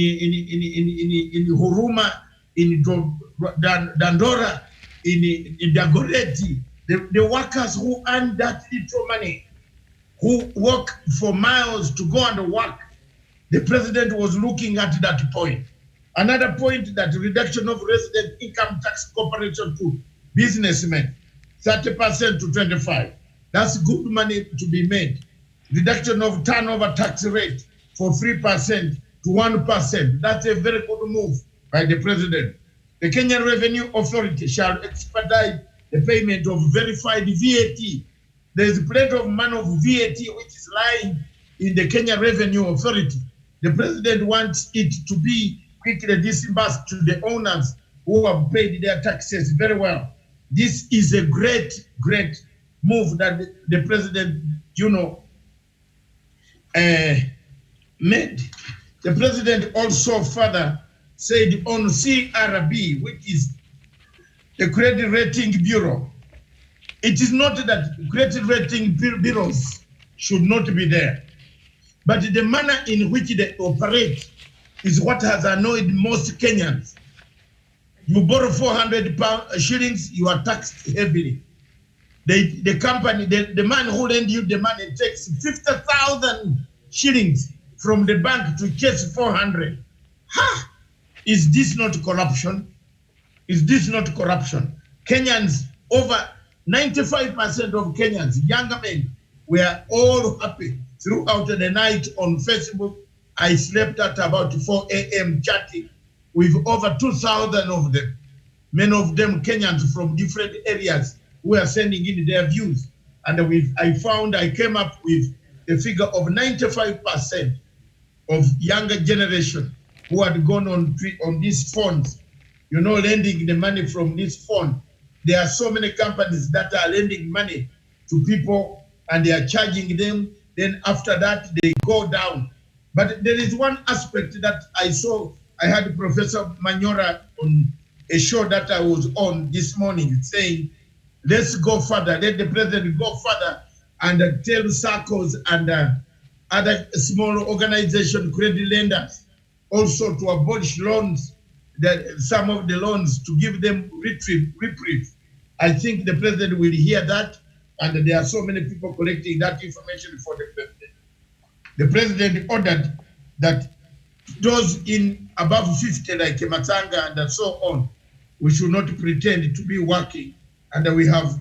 Huruma, in Dandora, in Dagoretti, the workers who earn that little money, who work for miles to go and work. The president was looking at that point. Another point, that reduction of resident income tax corporation to businessmen, 30% to 25%. That's good money to be made. Reduction of turnover tax rate for 3% to 1%. That's a very good move by the president. The Kenya Revenue Authority shall expedite the payment of verified VAT. There's plenty of money of VAT which is lying in the Kenya Revenue Authority. The president wants it to be quickly disbursed to the owners who have paid their taxes very well. This is a great, great move that the president, made. The president also further said on CRB, which is the Credit Rating Bureau, it is not that credit rating bureaus should not be there, but the manner in which they operate is what has annoyed most Kenyans. You borrow 400 shillings, you are taxed heavily. The company, the man who lends you the money takes 50,000 shillings from the bank to chase 400. Ha! Is this not corruption? Is this not corruption? Kenyans, over 95% of Kenyans, younger men, were all happy throughout the night on Facebook. I slept at about 4 a.m. chatting with over 2,000 of them. Many of them Kenyans from different areas who are sending in their views. And I came up with a figure of 95% of younger generation who had gone on these funds, lending the money from this fund. There are so many companies that are lending money to people and they are charging them. Then after that, they go down. But there is one aspect that I saw. I had Professor Manyora on a show that I was on this morning saying, let's go further. Let the president go further and tell SACCOs and other small organization credit lenders also to abolish loans, some of the loans, to give them reprieve. I think the president will hear that, and there are so many people collecting that information for the president. The president ordered that those in above 50, like Matanga and so on, we should not pretend to be working, and we have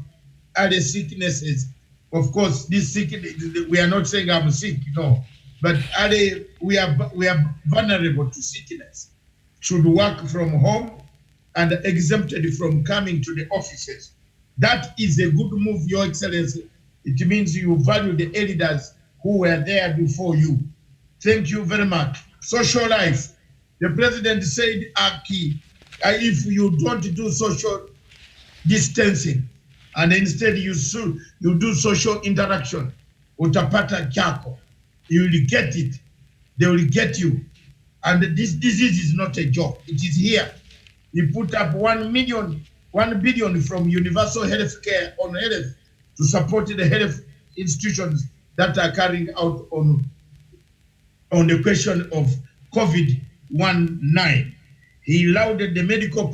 other sicknesses. Of course, this sickness, we are not saying I'm sick, no, but we are vulnerable to sickness. Should work from home and exempted from coming to the offices. That is a good move, Your Excellency. It means you value the elders who were there before you. Thank you very much. Social life. The president said, if you don't do social distancing, and instead you do social interaction, utapata chako. You will get it. They will get you. And this disease is not a joke. It is here. We put up 1 billion from universal health care on health to support the health institutions that are carrying out on the question of COVID-19. He lauded the medical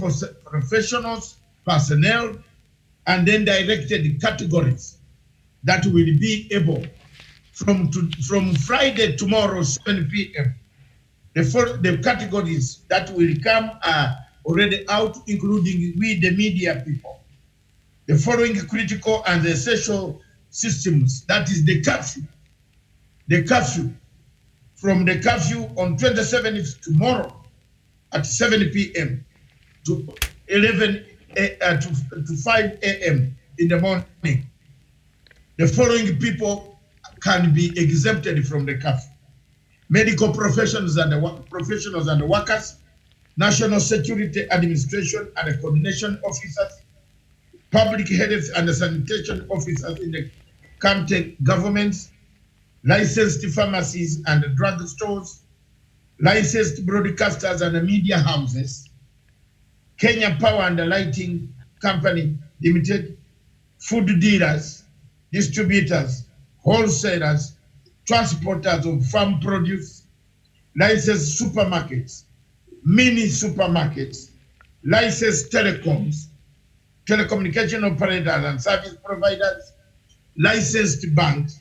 professionals, personnel, and then directed categories that will be able from Friday tomorrow 7 p.m. The categories that will come are already out, including we, the media people. The following critical and essential systems, that is the curfew. The curfew. From the curfew on 27th tomorrow at 7 p.m. to 5 a.m. in the morning. The following people can be exempted from the curfew: medical professionals and workers, National Security Administration and coordination officers, public health and sanitation officers in the county governments, licensed pharmacies and drug stores, licensed broadcasters and media houses, Kenya Power and Lighting Company Limited, food dealers, distributors, wholesalers, transporters of farm produce, licensed supermarkets, mini supermarkets, licensed telecoms, telecommunication operators and service providers, licensed banks,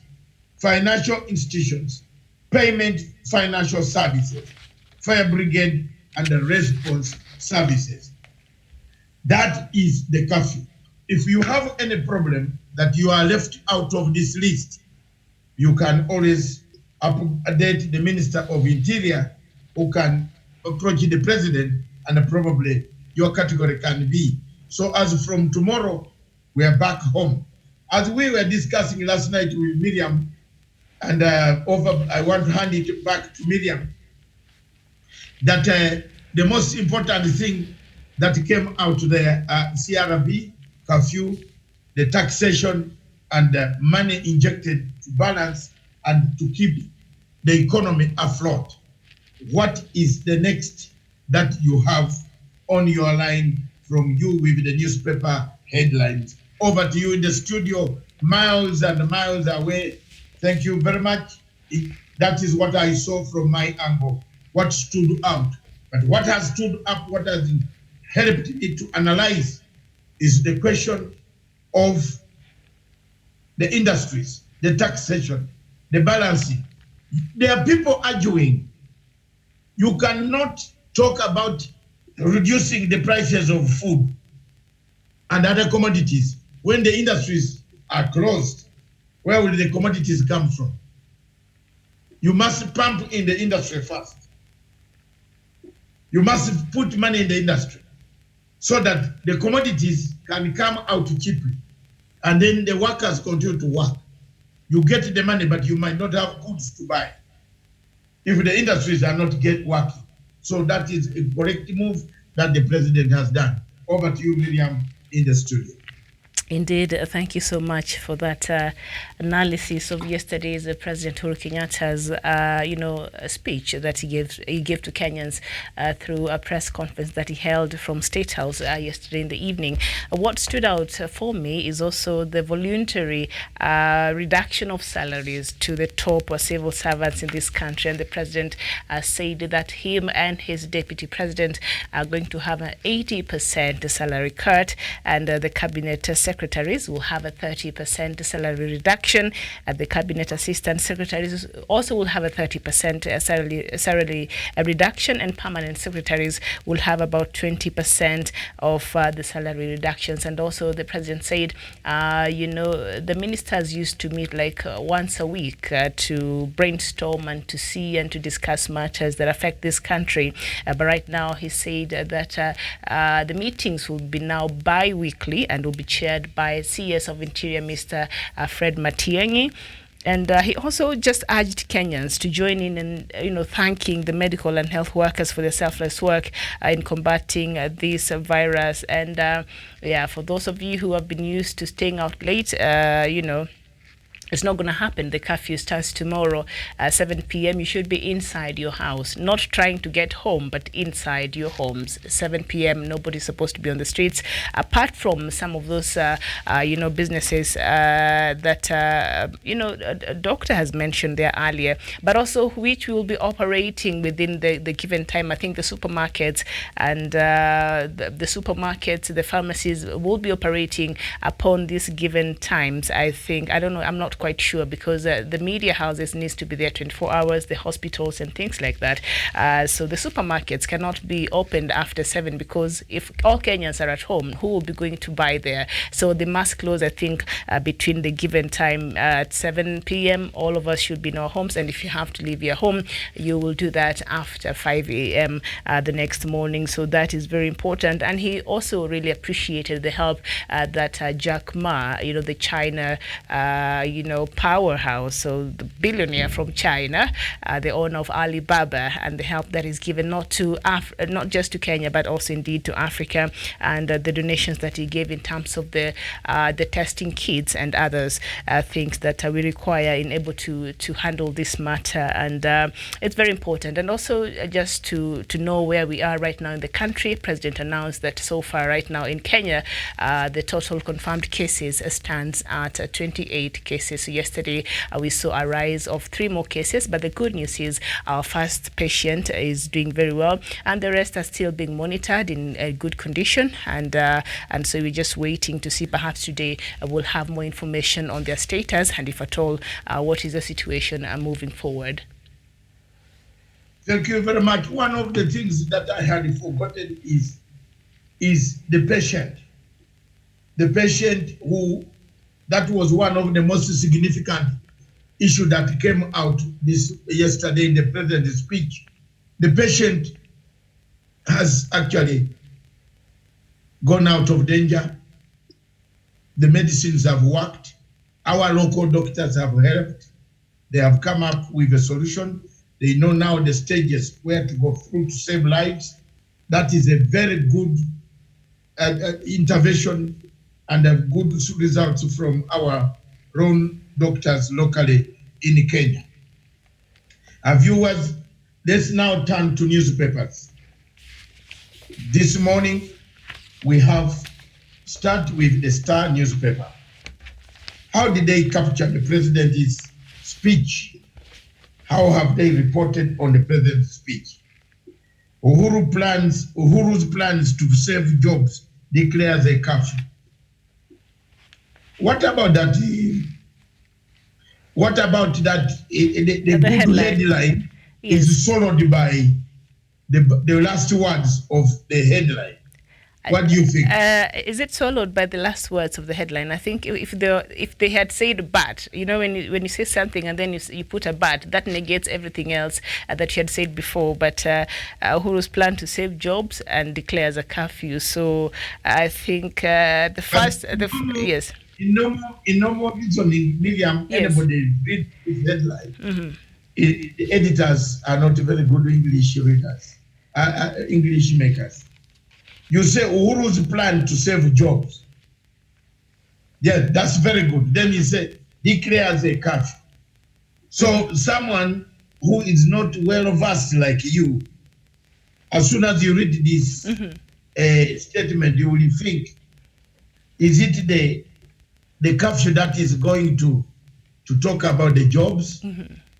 financial institutions, payment financial services, fire brigade and the response services. That is the curfew. If you have any problem that you are left out of this list, you can always update the Minister of Interior, who can approach the President, and probably your category can be. So as from tomorrow, we are back home. As we were discussing last night with Miriam, and I want to hand it back to Miriam, that the most important thing that came out there, CRB, curfew, the taxation, and money injected to balance and to keep the economy afloat. What is the next that you have on your line from you with the newspaper headlines? Over to you in the studio, miles and miles away. Thank you very much. That is what I saw from my angle, what stood out. But what has stood up, what has helped me to analyze is the question of the industries, the taxation, the balancing. There are people arguing. You cannot talk about reducing the prices of food and other commodities when the industries are closed. Where will the commodities come from? You must pump in the industry first. You must put money in the industry so that the commodities can come out cheaply. And then the workers continue to work. You get the money, but you might not have goods to buy if the industries are not working. So that is a correct move that the president has done. Over to you, Miriam, in the studio. Indeed, thank you so much for that analysis of yesterday's President Uhuru Kenyatta's, speech that he gave to Kenyans through a press conference that he held from State House yesterday in the evening. What stood out for me is also the voluntary reduction of salaries to the top civil servants in this country, and the president said that him and his deputy president are going to have an 80% salary cut, and the cabinet secretaries will have a 30% salary reduction. The cabinet assistant secretaries also will have a 30% salary reduction, and permanent secretaries will have about 20% of the salary reductions. And also the president said, the ministers used to meet like once a week to brainstorm and to see and to discuss matters that affect this country. But right now he said that the meetings will be now bi-weekly and will be chaired by CS of Interior, Mr. Fred Matiang'i. And he also just urged Kenyans to join in and, thanking the medical and health workers for their selfless work in combating this virus. And for those of you who have been used to staying out late, it's not going to happen. The curfew starts tomorrow at 7 p.m. You should be inside your house, not trying to get home, but inside your homes. 7 p.m. Nobody's supposed to be on the streets, apart from some of those, businesses that, a doctor has mentioned there earlier, but also which will be operating within the given time. I think the supermarkets and the pharmacies will be operating upon these given times. I don't know, I'm not quite sure, because the media houses needs to be there 24 hours, the hospitals and things like that. So the supermarkets cannot be opened after 7, because if all Kenyans are at home, who will be going to buy there? So they must close, I think, between the given time at 7 p.m. All of us should be in our homes, and if you have to leave your home, you will do that after 5 a.m. The next morning. So that is very important. And he also really appreciated the help that Jack Ma, the China, powerhouse, so the billionaire from China, the owner of Alibaba, and the help that is given not just to Kenya, but also indeed to Africa, and the donations that he gave in terms of the testing kits and others things that we require in able to handle this matter. And it's very important. And also just to know where we are right now in the country, President announced that so far right now in Kenya, the total confirmed cases stands at 28 cases. So yesterday we saw a rise of 3 more cases, but the good news is our first patient is doing very well, and the rest are still being monitored in a good condition. And so we're just waiting to see, perhaps today we'll have more information on their status, and if at all, what is the situation moving forward. Thank you very much. One of the things that I had forgotten is the patient. The patient that was one of the most significant issue that came out yesterday in the president's speech. The patient has actually gone out of danger. The medicines have worked. Our local doctors have helped. They have come up with a solution. They know now the stages where to go through to save lives. That is a very good intervention and a good results from our own doctors locally in Kenya. Viewers, let's now turn to newspapers. This morning, we start with the Star newspaper. How did they capture the president's speech? How have they reported on the president's speech? Uhuru's plans to save jobs declares a curfew. What about that? What about that? The good headline yes. is followed by the last words of the headline. What do you think? Is it swallowed by the last words of the headline? I think if they had said but, when you say something and then you put a but, that negates everything else that you had said before. But Uhuru's plan to save jobs and declares a curfew. So I think yes. In normal reasoning, Miriam, yes. Anybody read this headline. The editors are not very good English readers, English makers. You say Uhuru's plan to save jobs. Yeah, that's very good. Then he said, declares a curfew. So someone who is not well versed like you, as soon as you read this statement, you will think, is it the curfew that is going to talk about the jobs?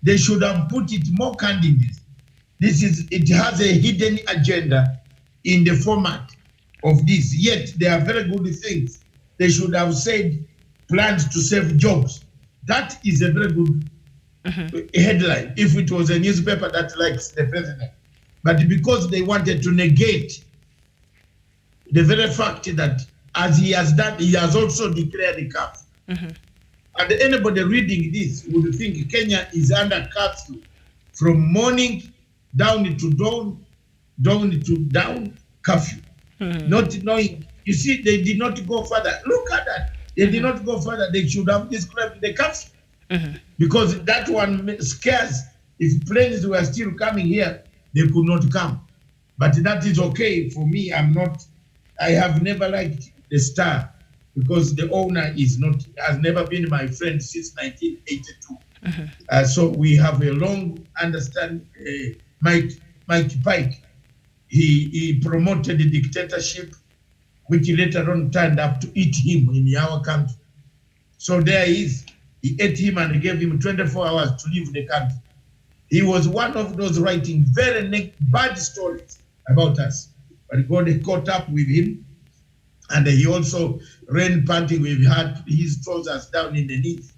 They should have put it more candidly. It has a hidden agenda in the format of this, yet they are very good things. They should have said plans to save jobs. That is a very good headline if it was a newspaper that likes the president. But because they wanted to negate the very fact that as he has done, he has also declared a curfew. And anybody reading this would think Kenya is under curfew from morning down to dawn curfew. Not knowing, you see, they did not go further. Look at that. They did not go further. They should have described the curfew. Because that one scares. If planes were still coming here, they could not come. But that is okay for me. I have never liked the Star because the owner has never been my friend since 1982. So we have a long understanding. Mike Pike, he promoted the dictatorship, which later on turned up to eat him in our country. So there he is. He ate him and gave him 24 hours to leave the country. He was one of those writing very bad stories about us. But God caught up with him. And he also ran panting with his trousers down in the knees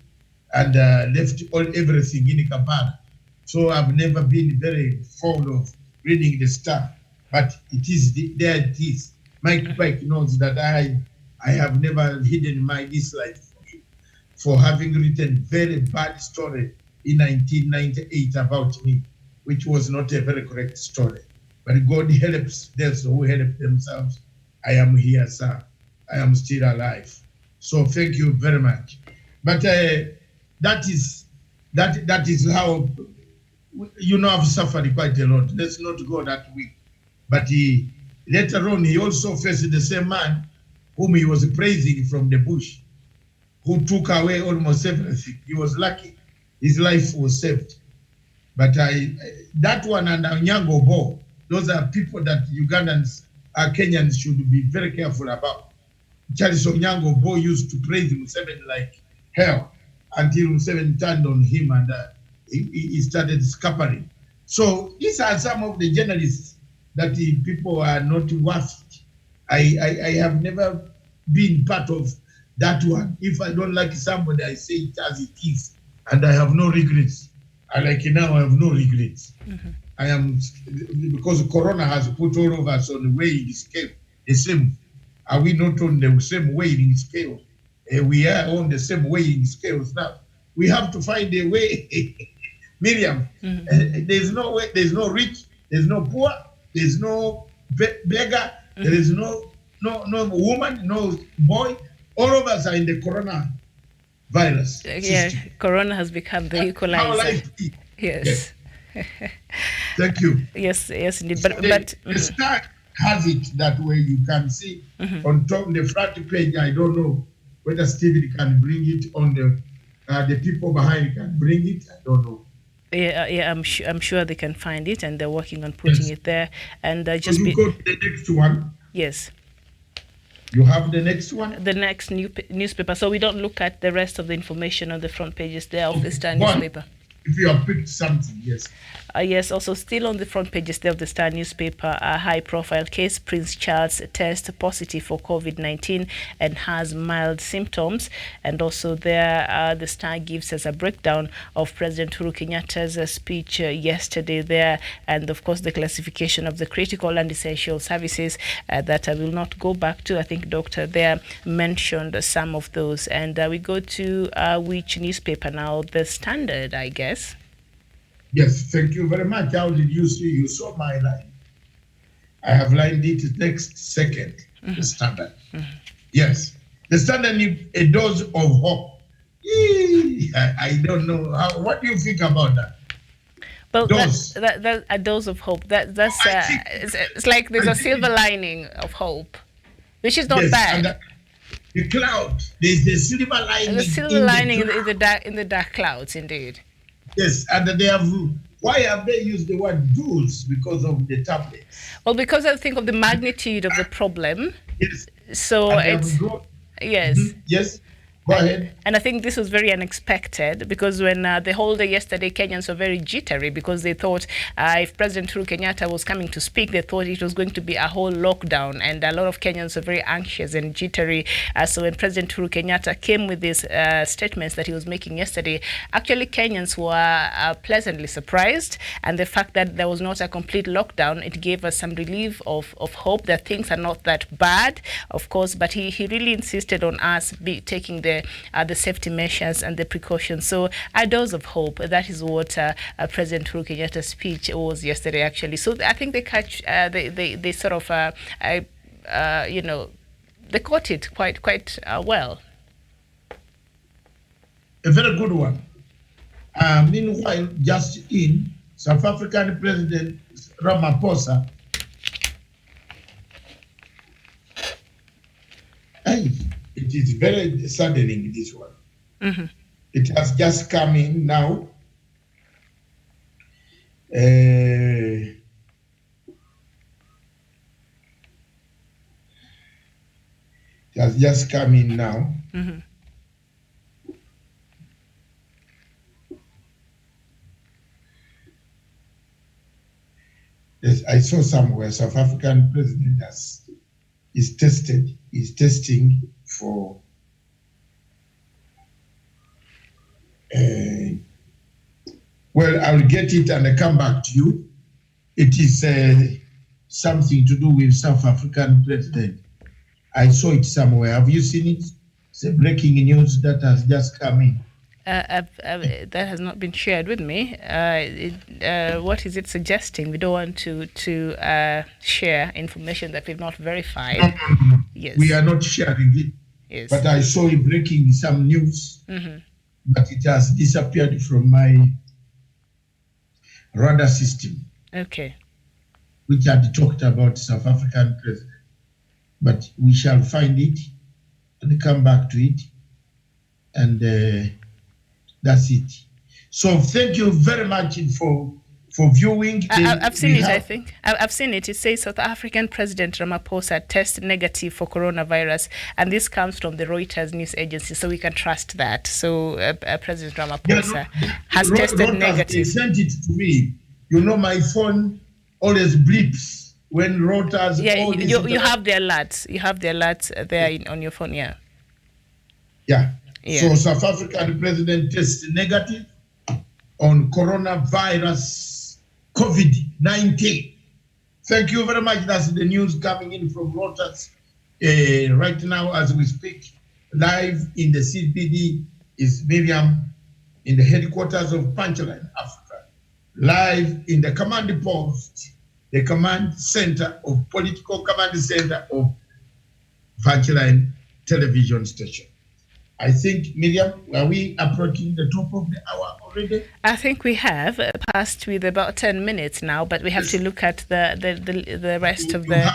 and left everything in Kampala. So I've never been very fond of reading the Star. But there it is. Mike Pike knows that I have never hidden my dislike for him for having written very bad story in 1998 about me, which was not a very correct story. But God helps those who help themselves. I am here, sir. I am still alive. So thank you very much. But that is how, I've suffered quite a lot. Let's not go that way. But later on, he also faced the same man whom he was praising from the bush, who took away almost everything. He was lucky. His life was saved. But that one and Onyango Bo, those are people that Ugandans, Kenyans should be very careful about. Charles Onyango Bo used to praise Museveni like hell until Museveni turned on him and he started scampering. So these are some of the journalists that people are not worth. I have never been part of that one. If I don't like somebody, I say it as it is, and I have no regrets. I like it now, I have no regrets. I am, because Corona has put all of us on the weighing scale, the same. Are we not on the same weighing scale? We are on the same weighing scales now. We have to find a way. Miriam, there's no way, there's no rich, there's no poor, there's no beggar, there is no woman, no boy. All of us are in the Corona virus. Yeah, Corona has become the equalizer. Yes. Thank you. Yes, indeed. So but the Star has it that way. You can see on top the front page. I don't know whether Stephen can bring it on the people behind can bring it. I don't know. Yeah, I'm sure they can find it, and they're working on putting it there. And just go to the next one. Yes. You have the next one? The next newspaper. So we don't look at the rest of the information on the front pages there of the Star newspaper. If you have picked something, yes. Yes, also still on the front pages there of the Star newspaper, a high-profile case. Prince Charles tests positive for COVID-19 and has mild symptoms. And also there, the Star gives us a breakdown of President Uhuru Kenyatta's speech yesterday there, and of course the classification of the critical and essential services that I will not go back to. I think Doctor there mentioned some of those. And we go to which newspaper now? The Standard, I guess. Yes, thank you very much. How did you see? You saw my line. I have lined it next second, the Standard. Yes, the Standard needs a dose of hope. I don't know. What do you think about that? Well, that's a dose of hope. That's it's like there's a silver lining of hope, which is not bad. And the cloud, there's the silver lining. The silver lining in the dark clouds, indeed. Yes, and why have they used the word dose? Because of the tablets. Well, because I think of the magnitude of the problem. Yes. So yes. Yes. Go ahead. And I think this was very unexpected, because when the whole day yesterday, Kenyans were very jittery because they thought if President Uhuru Kenyatta was coming to speak, they thought it was going to be a whole lockdown, and a lot of Kenyans were very anxious and jittery. So when President Uhuru Kenyatta came with these statements that he was making yesterday, actually Kenyans were pleasantly surprised, and the fact that there was not a complete lockdown, it gave us some relief of hope that things are not that bad, of course, but he really insisted on us taking the safety measures and the precautions. So a dose of hope, that is what President Uhuru Kenyatta's speech was yesterday, actually. So I think they sort of they caught it quite well. A very good one. Meanwhile, just in, South African President Ramaphosa, it is very saddening, this one. It has just come in now. It has just come in now. Yes, I saw somewhere South African president is testing for well, I'll get it and I come back to you. It is something to do with South African president. I saw it somewhere. Have you seen it? It's a breaking news that has just come in. That has not been shared with me. What is it suggesting? We don't want to share information that we've not verified. No. Yes. We are not sharing it. Yes. But I saw it breaking some news but it has disappeared from my radar system. Okay. Which had talked about South African president. But we shall find it and come back to it. And that's it. So thank you very much for viewing. I've seen it, I think. I've seen it. It says South African President Ramaphosa tested negative for coronavirus. And this comes from the Reuters news agency, so we can trust that. So President Ramaphosa has tested negative. They sent it to me. You know, my phone always bleeps when Reuters... Yeah, you have the alerts. You have the alerts there on your phone, yeah. Yeah. So South African president tested negative on coronavirus COVID-19. Thank you very much. That's the news coming in from Reuters right now as we speak. Live in the CBD is Miriam in the headquarters of Punchline Africa. Live in the command post, the command center of political command center of Punchline television station. I think, Miriam, are we approaching the top of the hour already? I think we have passed with about 10 minutes now, but we have to look at the rest of the...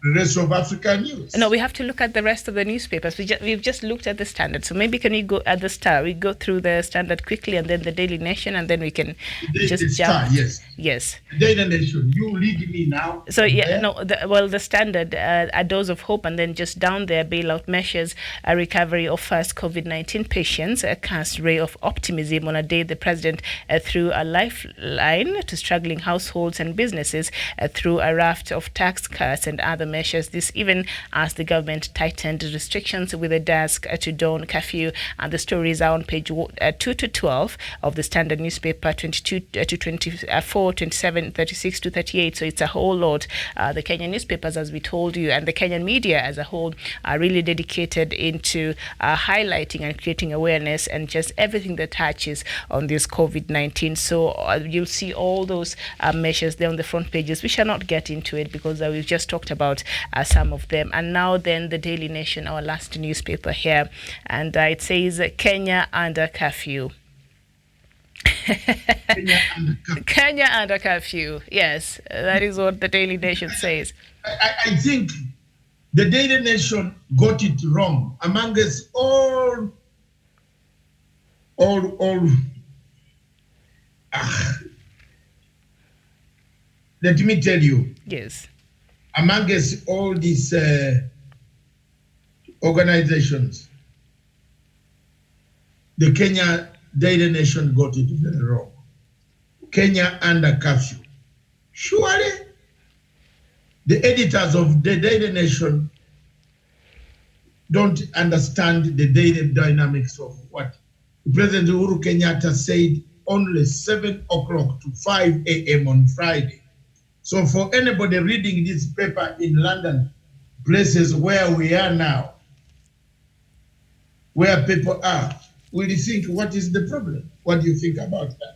The rest of African news. No, we have to look at the rest of the newspapers. We've just looked at the Standard. So maybe can we go at the Star? We go through the Standard quickly and then the Daily Nation, and then we can just jump. Star, yes. Yes. The Daily Nation. You lead me now. So the Standard, a dose of hope, and then just down there, bailout measures, a recovery of first COVID-19 patients, a cast ray of optimism on a day the president threw a lifeline to struggling households and businesses through a raft of tax cuts and other measures. This even as the government tightened restrictions with a dusk to dawn curfew. And the stories are on page 2 to 12 of the Standard newspaper, 22 to 24, 27, 36 to 38. So it's a whole lot. The Kenyan newspapers, as we told you, and the Kenyan media as a whole are really dedicated into highlighting and creating awareness and just everything that touches on this COVID-19. So you'll see all those measures there on the front pages. We shall not get into it because we've just talked about some of them. And now then the Daily Nation, our last newspaper here, and it says Kenya under curfew. Kenya under curfew. Yes, that is what the Daily Nation says. I think the Daily Nation got it wrong. Among us all let me tell you. Yes. Among us all these organizations, the Kenya Daily Nation got it very wrong. Kenya under curfew. Surely, the editors of the Daily Nation don't understand the daily dynamics of what President Uhuru Kenyatta said only 7 o'clock to 5 a.m. on Friday. So for anybody reading this paper in London, places where we are now, where people are, will you think, what is the problem? What do you think about that?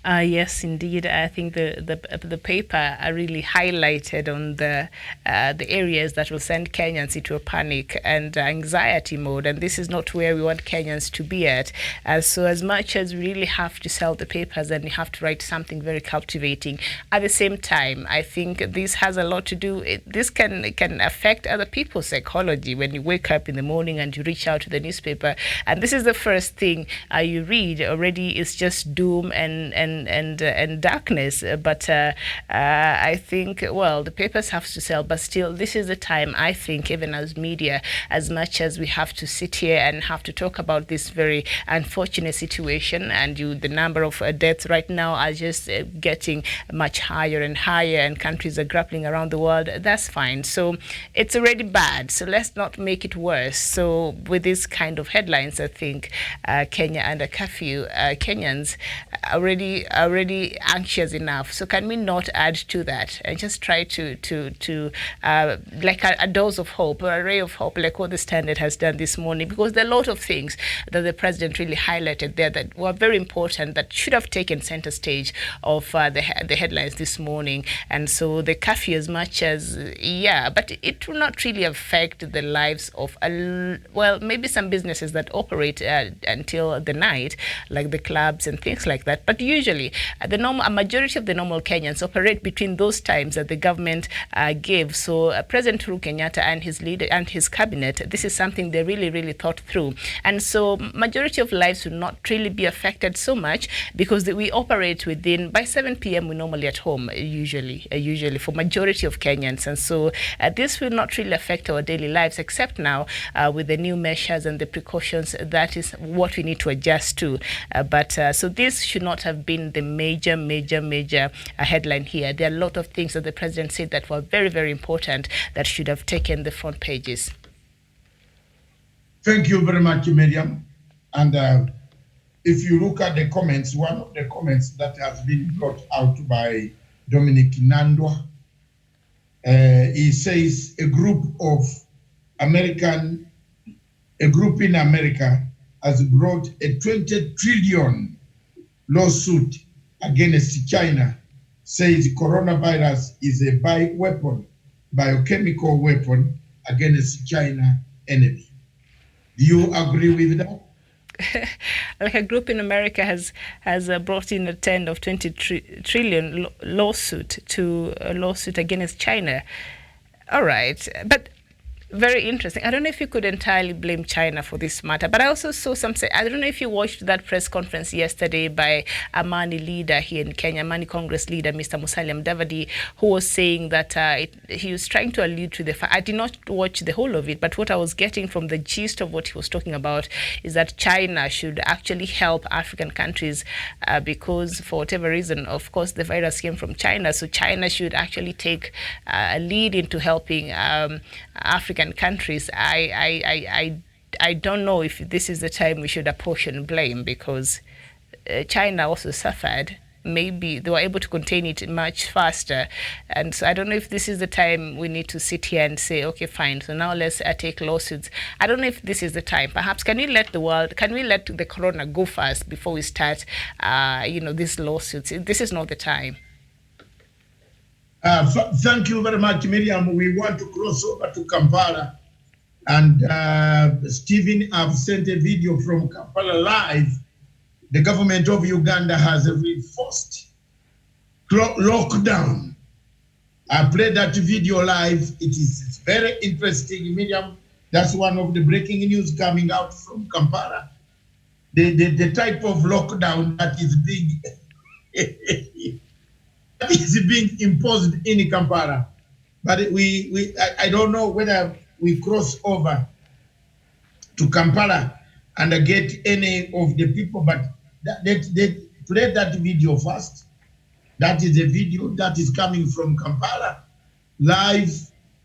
Yes, indeed. I think the paper really highlighted on the areas that will send Kenyans into a panic and anxiety mode, and this is not where we want Kenyans to be at. So as much as we really have to sell the papers and you have to write something very captivating, at the same time, I think this has a lot to do. This can affect other people's psychology when you wake up in the morning and you reach out to the newspaper, and this is the first thing you read. Already, it's just doom and darkness, but I think, well, the papers have to sell, but still this is the time, I think, even as media, as much as we have to sit here and have to talk about this very unfortunate situation, and the number of deaths right now are just getting much higher and higher, and countries are grappling around the world. That's fine. So it's already bad, so let's not make it worse. So with this kind of headlines, I think Kenya under curfew, Kenyans already already anxious enough. So can we not add to that and just try to like a dose of hope, or a ray of hope, like what the Standard has done this morning? Because there are a lot of things that the president really highlighted there that were very important, that should have taken center stage of the headlines this morning. And so the curfew, as much as, but it will not really affect the lives of, maybe some businesses that operate until the night, like the clubs and things like that. But usually, a majority of the normal Kenyans operate between those times that the government gave. So President Uhuru Kenyatta and his leader and his cabinet, this is something they really, really thought through. And so majority of lives will not really be affected so much, because we operate within, by 7 p.m. we're normally at home, usually for majority of Kenyans. And so this will not really affect our daily lives, except now with the new measures and the precautions. That is what we need to adjust to. So this should not have been the major headline here. There are a lot of things that the president said that were very, very important that should have taken the front pages. Thank you very much, Miriam. And if you look at the comments, one of the comments that has been brought out by Dominic Nandwa, he says a group in America has brought a 20 trillion lawsuit against China, says coronavirus is a biochemical weapon against China enemy. Do you agree with that? Like a group in America has brought in a tend of 20 trillion lawsuit against China. All right, but very interesting. I don't know if you could entirely blame China for this matter, but I also saw some say, I don't know if you watched that press conference yesterday by Amani leader here in Kenya, Amani Congress leader, Mr. Musalia Mudavadi, who was saying that he was trying to allude to the fact, I did not watch the whole of it, but what I was getting from the gist of what he was talking about is that China should actually help African countries because for whatever reason, of course, the virus came from China, so China should actually take a lead into helping African countries. I don't know if this is the time we should apportion blame, because China also suffered. Maybe they were able to contain it much faster, and so I don't know if this is the time we need to sit here and say, okay, fine, so now let's take lawsuits. I don't know if this is the time. Perhaps can we let the corona go first before we start these lawsuits? This is not the time. Thank you very much, Miriam. We want to cross over to Kampala. And Stephen, I've sent a video from Kampala live. The government of Uganda has reinforced lockdown. I played that video live. It's very interesting, Miriam. That's one of the breaking news coming out from Kampala. The type of lockdown that is being imposed in Kampala, but I don't know whether we cross over to Kampala and get any of the people, but they play that video first. That is a video that is coming from Kampala, live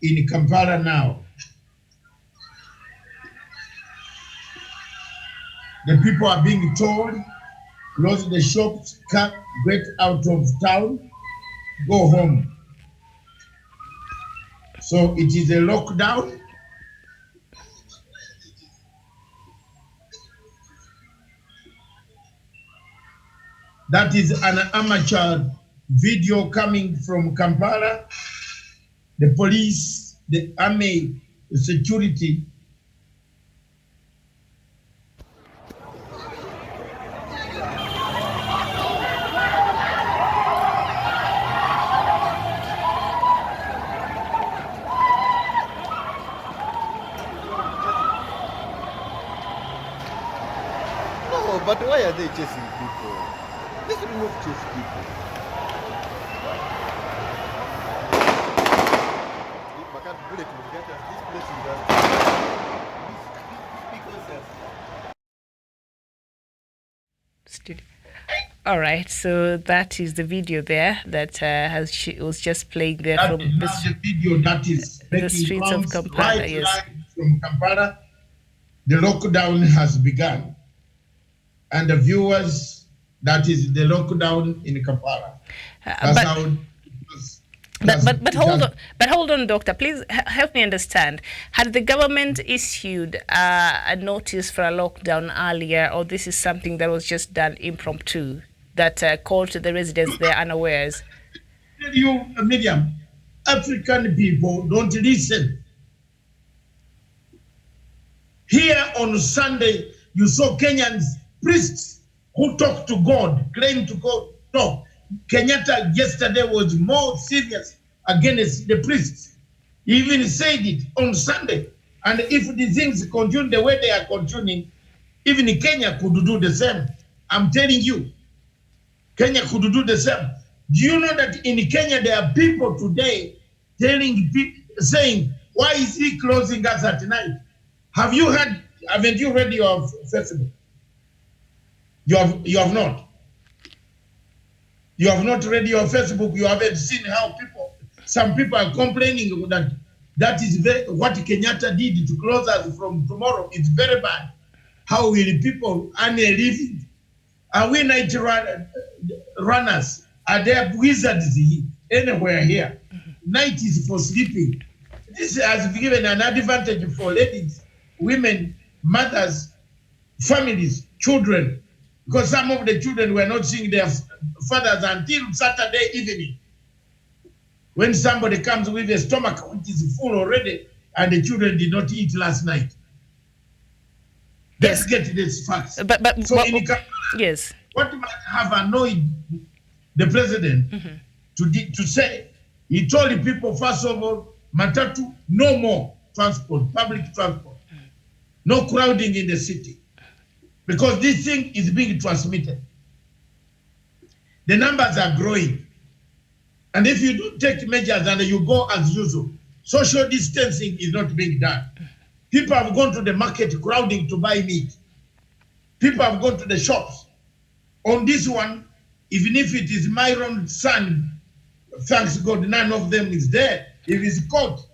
in Kampala now. The people are being told, close the shops, get out of town, go home. So it is a lockdown. That is an amateur video coming from Kampala. The police, the army, the security. But why are they chasing people? Let's not chase people. All right, so that is the video there that was just playing there from the video that is the streets of Kampala. Right, yes, from Kampala, the lockdown has begun. And the viewers, That is the lockdown in Kampala. But hold on, doctor. Please help me understand. Had the government issued a notice for a lockdown earlier, or this is something that was just done impromptu, that called to the residents there unawares? You, Miriam, African people don't listen. Here on Sunday, you saw Kenyan priests who talk to God, claim to God, talk. Kenyatta yesterday was more serious against the priests. He even said it on Sunday. And if the things continue the way they are continuing, even Kenya could do the same. I'm telling you, Kenya could do the same. Do you know that in Kenya there are people today saying, why is he closing us at night? Haven't you read your Facebook? You have not. You have not read your Facebook. You haven't seen how some people are complaining that is what Kenyatta did to close us from tomorrow. It's very bad. How will people earn a living? Are we night runners? Are there wizards anywhere here? Night is for sleeping. This has given an advantage for ladies, women, mothers, families, children, because some of the children were not seeing their fathers until Saturday evening. When somebody comes with a stomach which is full already and the children did not eat last night. Let's get this facts. Yes. What might have annoyed the president to say, he told the people, first of all, matatu, no more transport, public transport. No crowding in the city. Because this thing is being transmitted. The numbers are growing. And if you don't take measures and you go as usual, social distancing is not being done. People have gone to the market crowding to buy meat. People have gone to the shops. On this one, even if it is my own son, thanks God, none of them is there. If it's caught,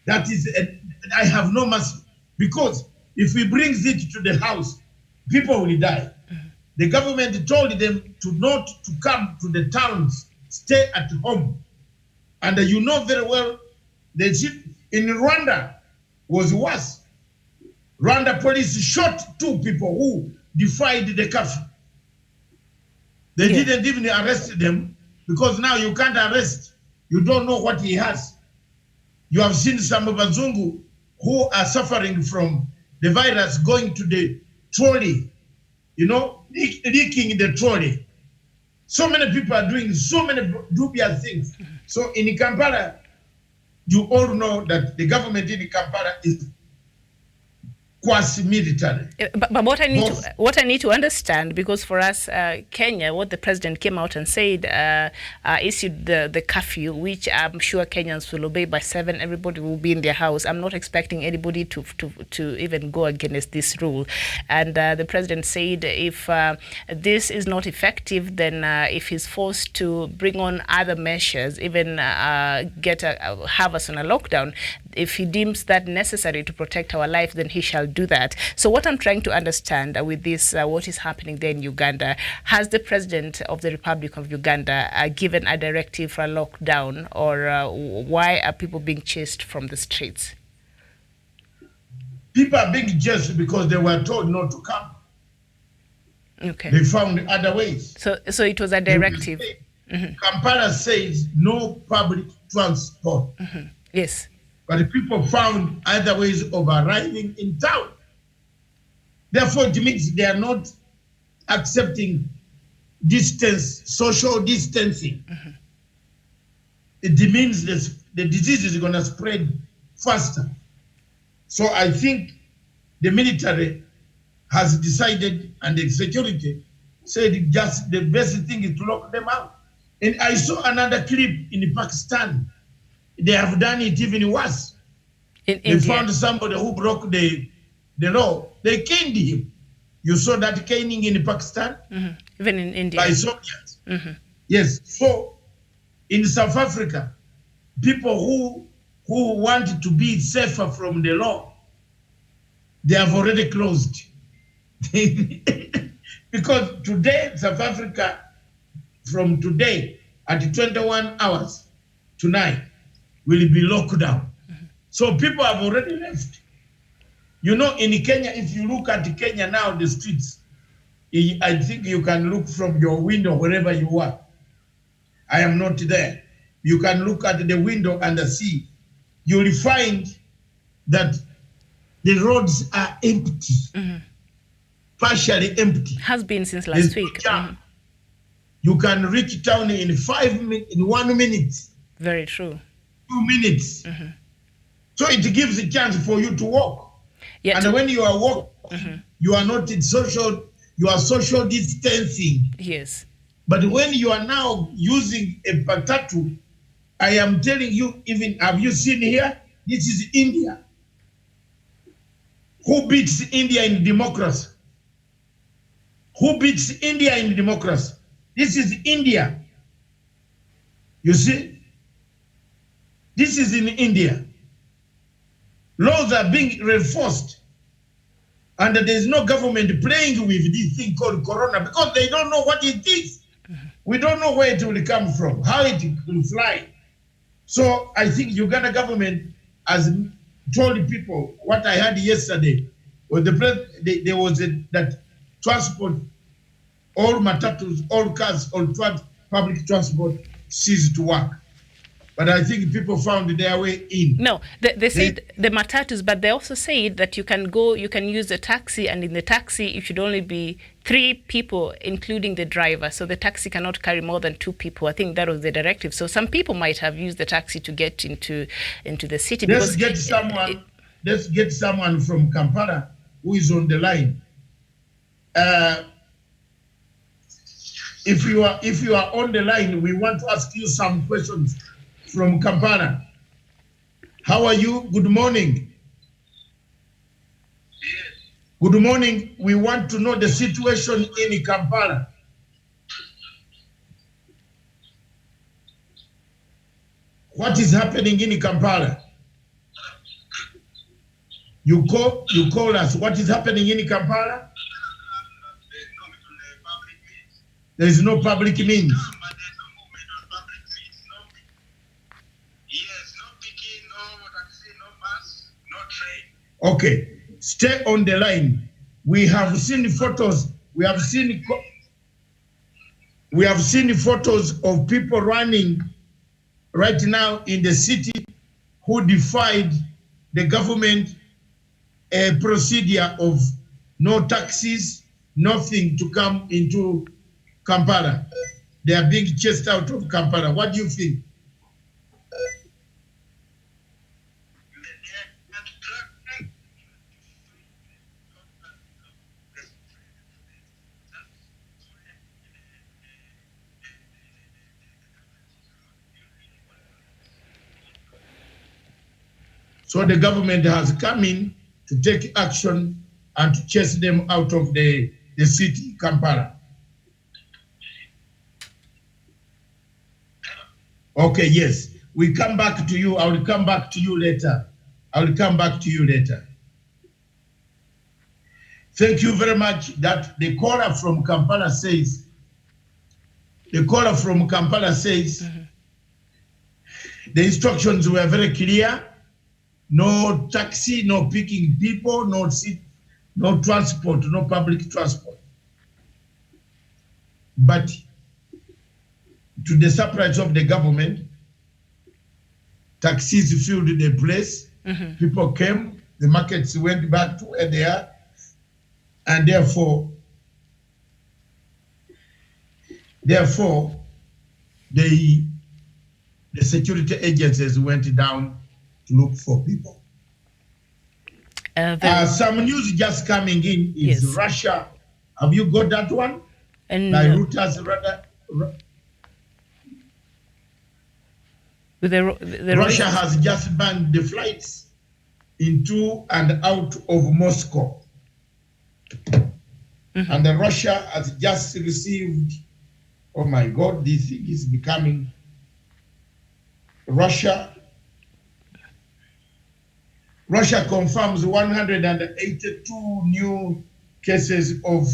I have no mercy. Because if he brings it to the house, people will die. The government told them not to come to the towns, stay at home. And you know very well, in Rwanda was worse. Rwanda police shot 2 people who defied the curfew. They didn't even arrest them because now you can't arrest. You don't know what he has. You have seen some of Bazungu who are suffering from the virus going to the trolley, leaking the trolley. So many people are doing so many dubious things. So in Kampala, you all know that the government in Kampala is quasi-military. But what I need to understand, because for us, Kenya, what the president came out and said, issued the curfew, which I'm sure Kenyans will obey by 7. Everybody will be in their house. I'm not expecting anybody to even go against this rule. And the president said if this is not effective, then if he's forced to bring on other measures, even have us on a lockdown, if he deems that necessary to protect our life, then he shall do that. So what I'm trying to understand with this, what is happening there in Uganda, has the president of the Republic of Uganda given a directive for a lockdown, or why are people being chased from the streets? People are being chased because they were told not to come. Okay. They found other ways. So it was a directive. Kampala says no public transport. Yes. But the people found other ways of arriving in town. Therefore, it means they are not accepting social distancing. It means the disease is going to spread faster. So I think the military has decided, and the security said just the best thing is to lock them out. And I saw another clip in Pakistan. They have done it even worse. They found somebody who broke the law. They caned him. You saw that caning in Pakistan? Even in India. By soldiers. Yes. So in South Africa, people who want to be safer from the law, they have already closed. Because today, South Africa, from today at 21 hours tonight, will be locked down. So people have already left. You know, in Kenya, if you look at Kenya now, the streets, I think you can look from your window wherever you are. I am not there. You can look at the window and see. You will find that the roads are empty, partially empty. Has been since last week. You can reach town in 1 minute. Very true. 2 minutes. So it gives a chance for you to walk. And when you are walking, you are not in you are social distancing. Yes. But when you are now using a matatu, I am telling you, even, have you seen here? This is India. Who beats India in democracy? Who beats India in democracy? This is India. You see? This is in India. Laws are being reinforced. And there is no government playing with this thing called corona because they don't know what it is. We don't know where it will come from, how it will fly. So I think Uganda government has told people what I heard yesterday. There was that transport, all matatus, all cars, all public transport ceased to work. But I think people found their way in. No, they said the matatus, but they also said that you can use a taxi, and in the taxi it should only be 3 people, including the driver. So the taxi cannot carry more than 2 people. I think that was the directive. So some people might have used the taxi to get into the city. Let's get someone from Kampala who is on the line. If you are on the line, we want to ask you some questions. From Kampala. How are you? Good morning. Yes. Good morning. We want to know the situation in Kampala. What is happening in Kampala? You call us. What is happening in Kampala? There is no public means. Okay, stay on the line. We have seen photos. We have seen photos of people running right now in the city who defied the government procedure of no taxis, nothing to come into Kampala. They are being chased out of Kampala. What do you think? So the government has come in to take action and to chase them out of the city, Kampala. Okay, yes. We come back to you. I will come back to you later. Thank you very much. That the caller from Kampala says, the instructions were very clear. No taxi, no picking people, no transport, no public transport. But to the surprise of the government, taxis filled the place. People came, the markets went back to where they are, and therefore the security agencies went down to look for people. Some news just coming in is yes. Russia. Have you got that one? And Reuters, Russia has just banned the flights into and out of Moscow. And Russia has just received, oh my God, this thing is becoming Russia confirms 182 new cases of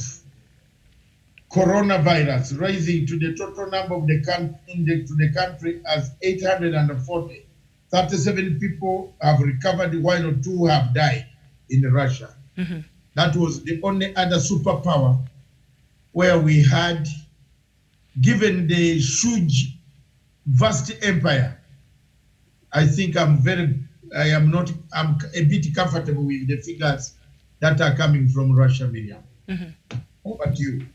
coronavirus, rising to the total number of the index to the country as 840. 37 people have recovered while 2 have died in Russia. That was the only other superpower where we had, given the huge, vast empire. I think I'm a bit comfortable with the figures that are coming from Russia, Miriam. Over to you.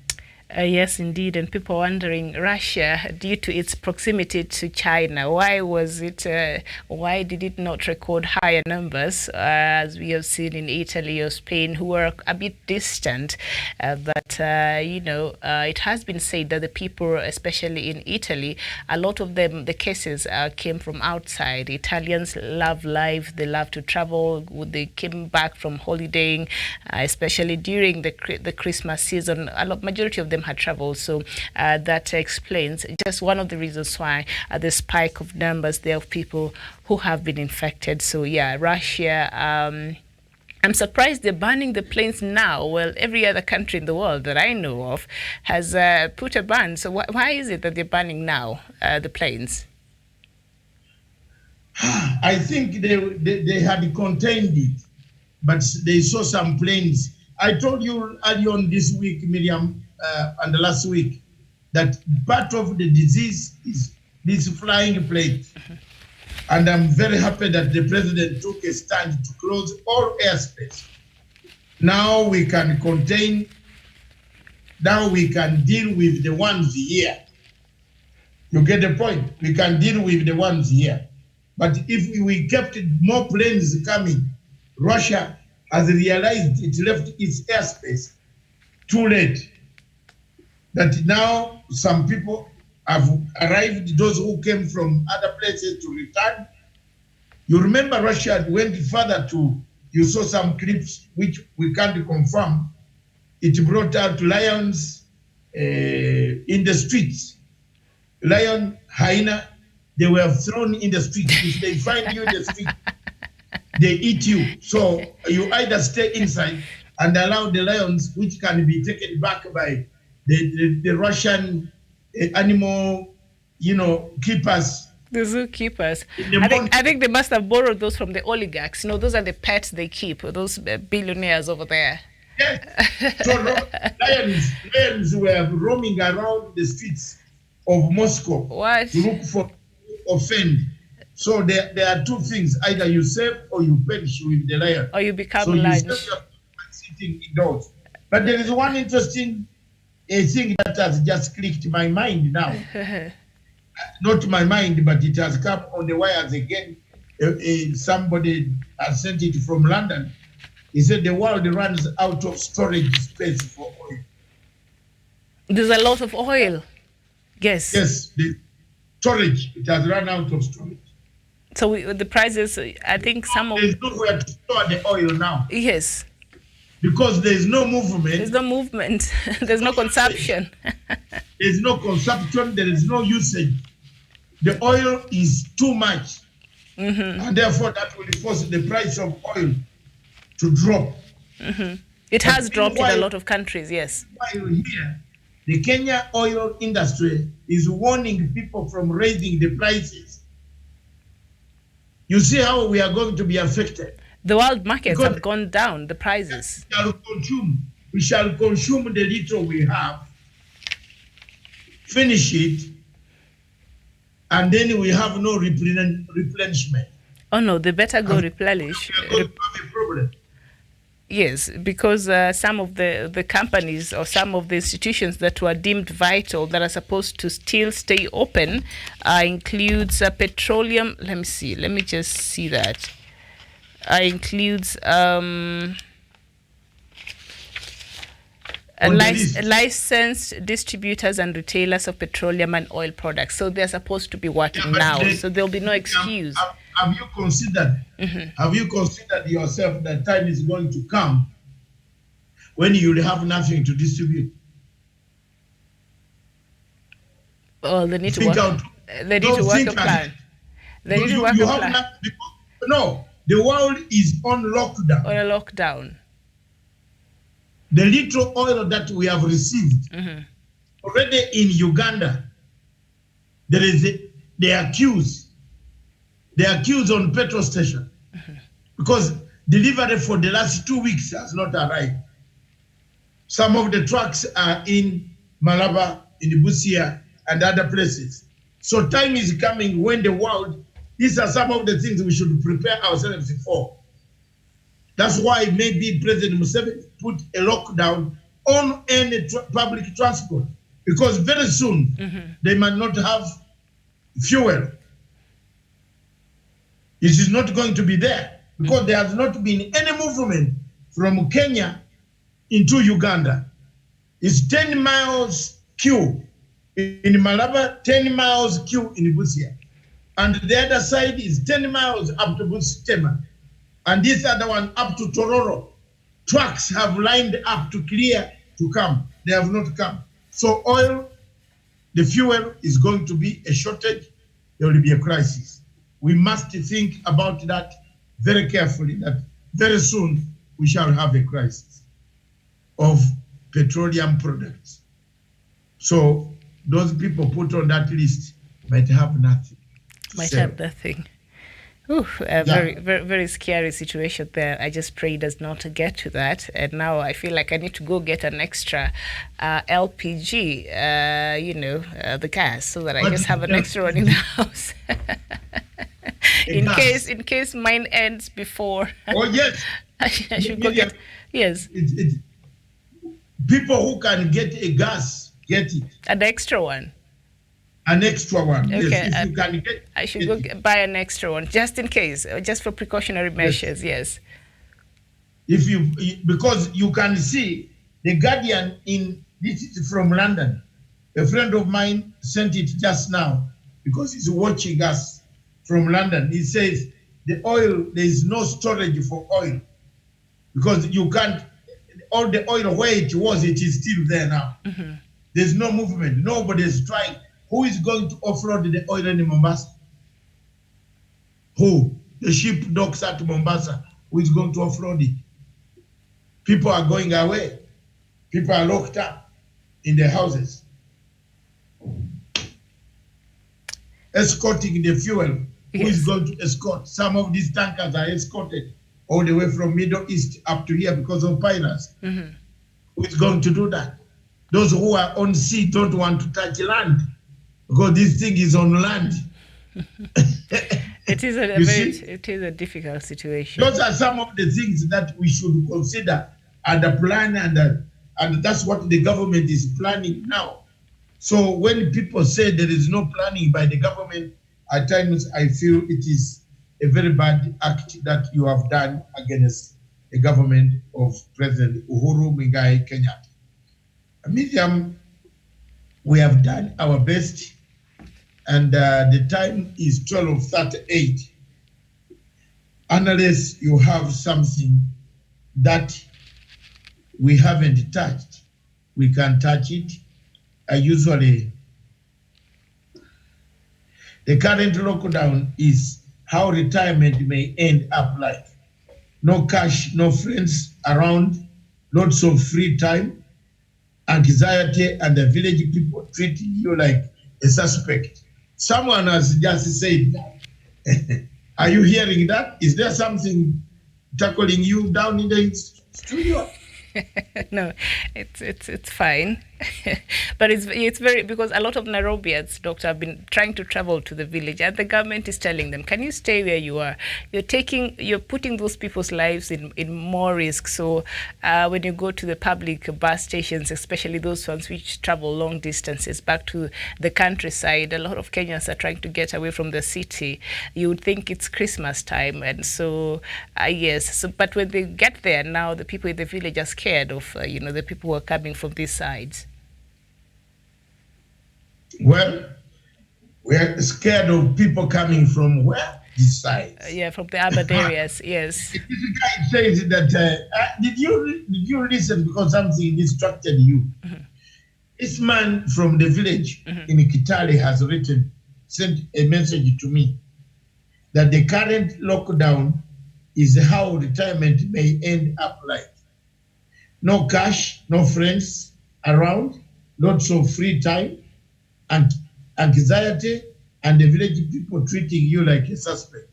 Yes, indeed. And people wondering, Russia, due to its proximity to China, why did it not record higher numbers, as we have seen in Italy or Spain, who are a bit distant? But it has been said that the people, especially in Italy, a lot of them, the cases came from outside. Italians love life. They love to travel. They came back from holidaying, especially during the Christmas season. Majority of them had traveled, so that explains just one of the reasons why the spike of numbers there of people who have been infected. So yeah, Russia, I'm surprised they're banning the planes now. Well, every other country in the world that I know of has put a ban. So why is it that they're banning now the planes? I think they had contained it, but they saw some planes. I told you earlier on this week, Miriam, and the last week, that part of the disease is this flying plane. And I'm very happy that the president took a stand to close all airspace. Now we can contain, now we can deal with the ones here. You get the point? We can deal with the ones here. But if we kept more planes coming, Russia has realized it left its airspace too late. That now some people have arrived, those who came from other places to return. You remember Russia went further you saw some clips which we can't confirm. It brought out lions in the streets. Lion, hyena, they were thrown in the streets. If they find you in the street, they eat you. So you either stay inside and allow the lions, which can be taken back by the Russian animal, keepers. The zookeepers. I think they must have borrowed those from the oligarchs. Those are the pets they keep, those billionaires over there. Yes. So lions were roaming around the streets of Moscow to look for offend. So there are two things: either you save or you perish with the lion, or you become lunch. So you save sitting indoors. But there is one interesting thing that has just clicked my mind now. Not my mind, but it has come on the wires again. Somebody has sent it from London. He said the world runs out of storage space for oil. There's a lot of oil. Yes. Yes, the storage, it has run out of storage. So the prices, I think some of... There's nowhere to store the oil now. Yes. Because there's no movement. There's no movement. There's no consumption. There's no consumption. There is no usage. The oil is too much. And therefore that will force the price of oil to drop. It has dropped in a lot of countries, yes. While here, the Kenya oil industry is warning people from raising the prices. You see how we are going to be affected. The world markets have gone down, the prices. We shall consume the little we have, finish it, and then we have no replenishment. Oh no, they better go replenish. We are going to have a problem. Yes, because some of the companies or some of the institutions that were deemed vital that are supposed to still stay open includes petroleum. Let me just see that. Includes licensed distributors and retailers of petroleum and oil products. So they're supposed to be working now. So there'll be no excuse. Have you considered? Have you considered yourself that time is going to come when you'll have nothing to distribute? Oh, they need to work. They need to work a plan. They need to work a plan. No, the world is on lockdown. On a lockdown. The little oil that we have received Already in Uganda, they accuse on petrol station because delivery for the last 2 weeks has not arrived. Some of the trucks are in Malaba, in Busia, and other places. So time is coming when the world, these are some of the things we should prepare ourselves for. That's why maybe President Museveni put a lockdown on any public transport, because very soon they might not have fuel. It is not going to be there because there has not been any movement from Kenya into Uganda. It's 10 miles queue in Malaba, 10 miles queue in Busia. And the other side is 10 miles up to Busitema. And this other one up to Tororo. Trucks have lined up to clear to come. They have not come. So oil, the fuel is going to be a shortage. There will be a crisis. We must think about that very carefully, that very soon we shall have a crisis of petroleum products. So those people put on that list might have nothing. Have nothing. Ooh, very, very, very scary situation there. I just pray it does not get to that. And now I feel like I need to go get an extra LPG, the gas, so that I just have an extra one in the house. in case mine ends before. Oh yes. I should go get. Yes. People who can get a gas, get it. An extra one. An extra one. Okay. Yes, if you can get. I should go buy an extra one just in case, just for precautionary measures. Yes. Because you can see the Guardian this is from London. A friend of mine sent it just now because he's watching us from London. He says the oil, there is no storage for oil because you can't. All the oil where it is still there now. There's no movement. Nobody is trying. Who is going to offload the oil in Mombasa? Who? The ship docks at Mombasa. Who is going to offload it? People are going away. People are locked up in their houses. Escorting the fuel. Yes. Who is going to escort? Some of these tankers are escorted all the way from Middle East up to here because of pirates. Who is going to do that? Those who are on sea don't want to touch land because this thing is on land. It is a difficult situation. Those are some of the things that we should consider and plan, and that's what the government is planning now. So when people say there is no planning by the government, at times I feel it is a very bad act that you have done against the government of President Uhuru Muigai Kenyatta. Miriam, we have done our best, and the time is 12:38. Unless you have something that we haven't touched, we can touch it. Usually, the current lockdown is how retirement may end up like. No cash, no friends around, lots of free time, anxiety, and the village people treating you like a suspect. Someone has just said that. Are you hearing that? Is there something tackling you down in the studio? No, it's fine. But it's very, because a lot of Nairobians, doctor, have been trying to travel to the village, and the government is telling them, can you stay where you are? You're putting those people's lives in more risk. So when you go to the public bus stations, especially those ones which travel long distances back to the countryside, a lot of Kenyans are trying to get away from the city. You would think it's Christmas time, and so yes. So, but when they get there now, the people in the village are scared of the people who are coming from these sides. Well, we are scared of people coming from where? This side. Yeah, from the urban areas. Yes. This guy says that. Did you listen because something distracted you? This man from the village in Kitale has sent a message to me that the current lockdown is how retirement may end up like. No cash, no friends around, lots of free time, and anxiety, and the village people treating you like a suspect.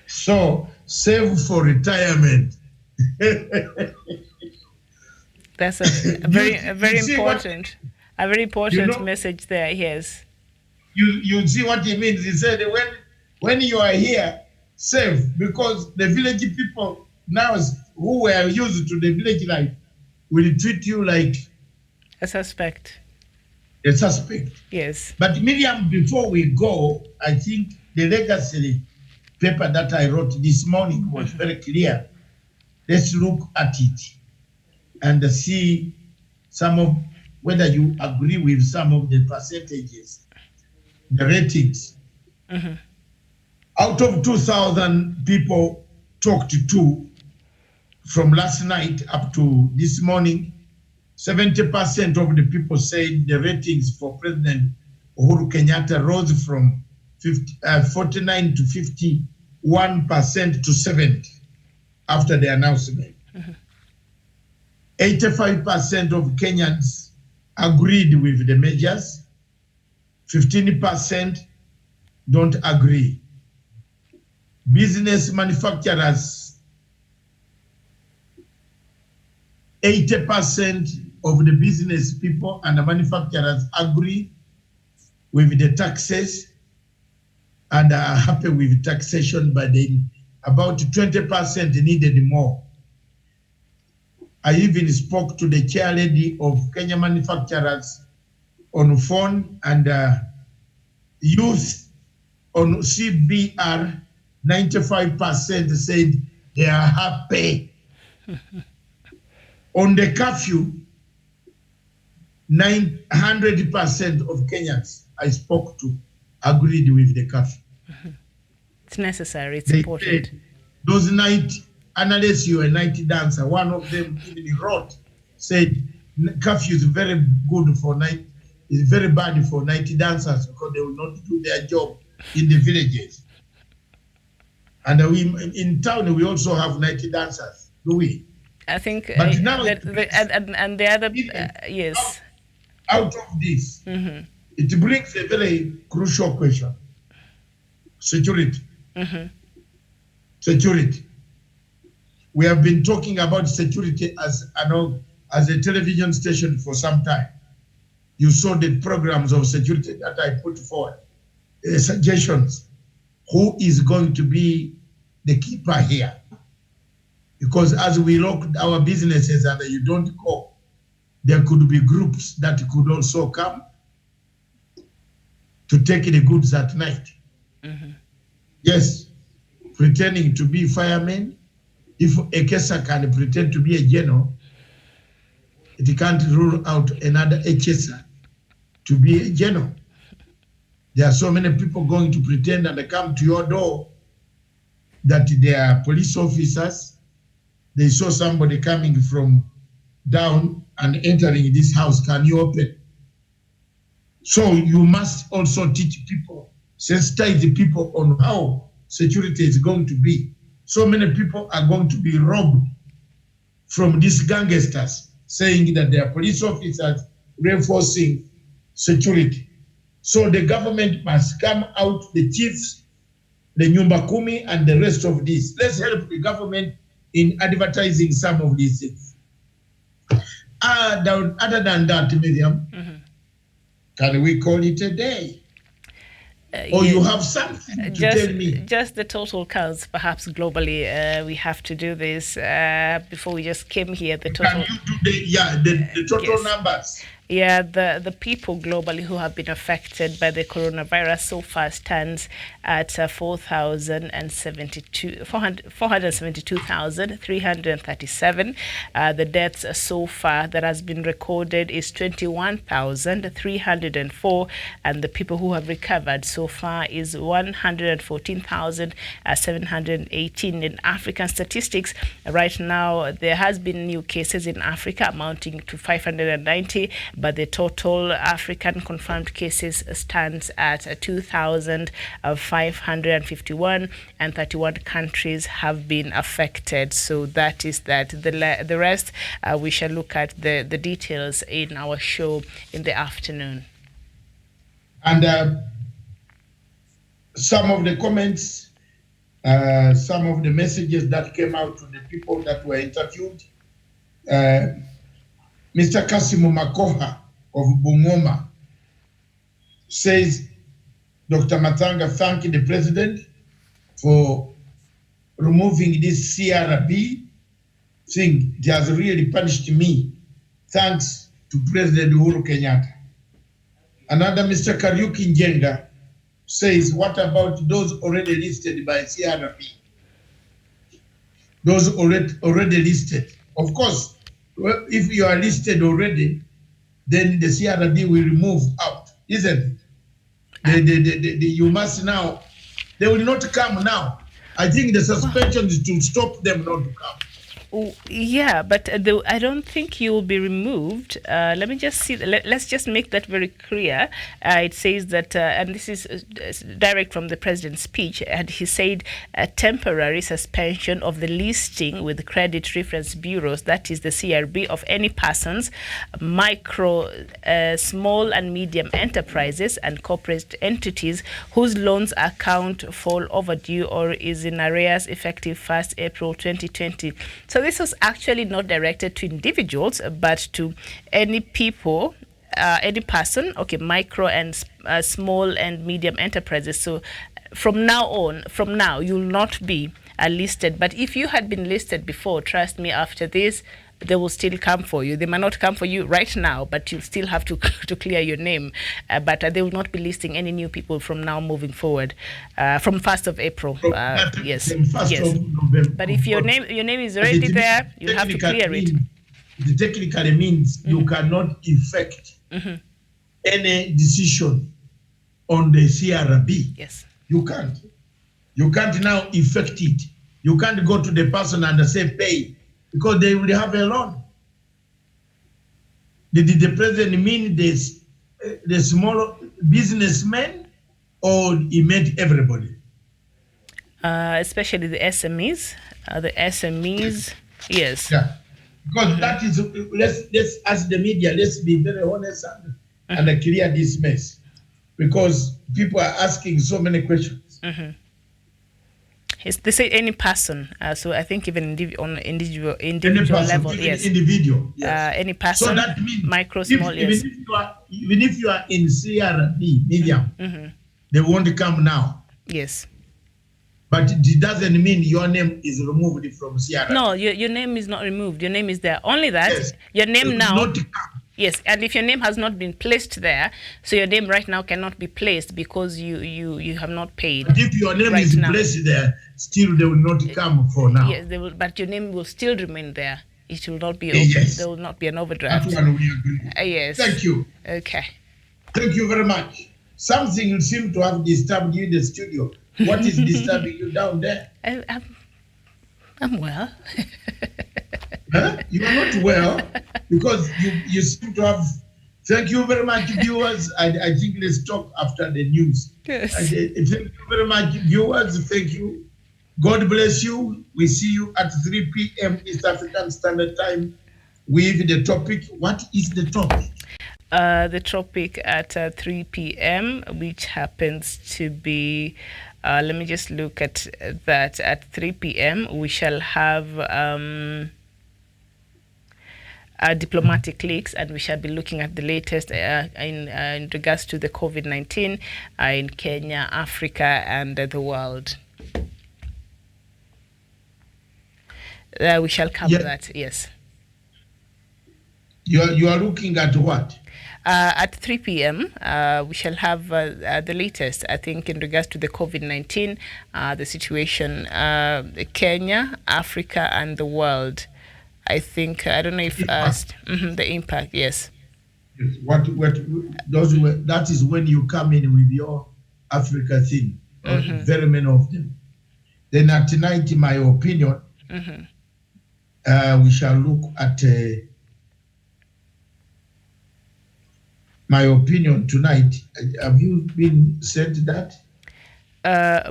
So save for retirement. That's a very important message there. Yes. You see what he means. He said when you are here, save, because the village people now who were used to the village life will treat you like a suspect. A suspect. Yes. But Miriam, before we go, I think the legacy paper that I wrote this morning was very clear. Let's look at it and see whether you agree with some of the percentages, the ratings. Mm-hmm. Out of 2,000 people talked to from last night up to this morning, 70% of the people said the ratings for President Uhuru Kenyatta rose from 49 to 51% to 70 after the announcement. Mm-hmm. 85% of Kenyans agreed with the measures. 15% don't agree. Business manufacturers, 80% of the business people and the manufacturers agree with the taxes and are happy with taxation, but then about 20% needed more. I even spoke to the chair lady of Kenya manufacturers on phone, and youth on CBR, 95% said they are happy. On the curfew, 100% of Kenyans I spoke to agreed with the curfew. It's necessary, it's important. Said, those night analysts, you a night dancer, one of them even wrote, said curfew is very good for night, is very bad for night dancers because they will not do their job in the villages. And in town, we also have night dancers, do we? I think, but now and the other, yes. Out of this, mm-hmm. it brings a very crucial question. Security. Mm-hmm. Security. We have been talking about security as a television station for some time. You saw the programs of security that I put forward, suggestions. Who is going to be the keeper here? Because as we lock our businesses and you don't go, there could be groups that could also come to take the goods at night. Mm-hmm. Yes, pretending to be firemen. If a Kesa can pretend to be a general, it can't rule out another Kesa to be a general. There are so many people going to pretend and they come to your door that they are police officers. They saw somebody coming from down and entering this house. Can you open? So you must also teach people, sensitize the people on how security is going to be. So many people are going to be robbed from these gangsters saying that they are police officers reinforcing security. So the government must come out, the chiefs, the Nyumba Kumi, and the rest of this. Let's help the government in advertising some of these things. Other than that, Miriam, mm-hmm. can we call it a day? Or you have something to tell me? Just the total counts, perhaps globally. We have to do this before we just came here. The total. Can you do the total numbers? Yeah, the people globally who have been affected by the coronavirus so far stands at 472,337. The deaths so far that has been recorded is 21,304, and the people who have recovered so far is 114,718. In African statistics, right now there has been new cases in Africa amounting to 590. but the total African confirmed cases stands at 2,551, and 31 countries have been affected. So that is that. The rest, we shall look at the details in our show in the afternoon. And some of the comments, some of the messages that came out to the people that were interviewed. Mr. Kasimu Makoha of Bungoma says, Dr. Matanga thanked the president for removing this CRB thing. It has really punished me. Thanks to President Uhuru Kenyatta. Another Mr. Kariuki Njenga says, what about those already listed by CRB? Those already listed. Of course, if you are listed already, then the CRB will remove out, isn't it? You must now, they will not come now. I think the suspension is to stop them not to come. Yeah, but I don't think you will be removed. Let me just see. Let's just make that very clear. It says that, and this is direct from the president's speech, and he said a temporary suspension of the listing with credit reference bureaus, that is the CRB, of any persons, micro, small and medium enterprises and corporate entities whose loans account fall overdue or is in arrears effective 1st April 2020. So this was actually not directed to individuals, but to any people, any person, okay, micro and small and medium enterprises. So from now, you'll not be listed. But if you had been listed before, trust me, after this, they will still come for you. They might not come for you right now, but you'll still have to clear your name. But they will not be listing any new people from now moving forward, from 1st of April. Yes. Of November. But if your name is already there, you have to clear it. It technically means you cannot effect any decision on the CRB. Yes. You can't. You can't now effect it. You can't go to the person and say pay, because they will have a loan. Did the president mean this, the small businessmen, or he meant everybody? Especially the SMEs. The SMEs, yes. Yeah, because that is, let's as the media, let's be very honest and clear this mess, because people are asking so many questions. They say any person, so I think even on individual level, yes. Individual, yes. Any person, so that means micro, small, yes. Even if you are in CRB, medium, they won't come now. Yes. But it doesn't mean your name is removed from CRB. No, your name is not removed. Your name is there. Only that, yes. Your name now... Not come. Yes, and if your name has not been placed there, so your name right now cannot be placed because you have not paid. But if your name is placed there, still they will not come for now. Yes, they will, but your name will still remain there. It will not be yes. There will not be an overdraft. That one we agree. Yes. Thank you. Okay. Thank you very much. Something seems to have disturbed you in the studio. What is disturbing you down there? I'm well. Huh? You are not well because you seem to have. Thank you very much, viewers. I think let's talk after the news. Yes. Thank you very much, viewers. Thank you. God bless you. We see you at 3 p.m. East African Standard Time with the topic. What is the topic? The topic at 3 p.m., which happens to be, let me just look at that. At 3 p.m., we shall have diplomatic leaks, and we shall be looking at the latest in regards to the COVID-19 in Kenya, Africa, and the world. We shall cover that, yes. You are looking at what? At 3 p.m., we shall have the latest, I think, in regards to the COVID-19, the situation, Kenya, Africa, and the world. I think, I don't know if the impact, yes. That is when you come in with your Africa thing, very many of them. Then at tonight, in my opinion, we shall look at my opinion tonight. Have you been sent that?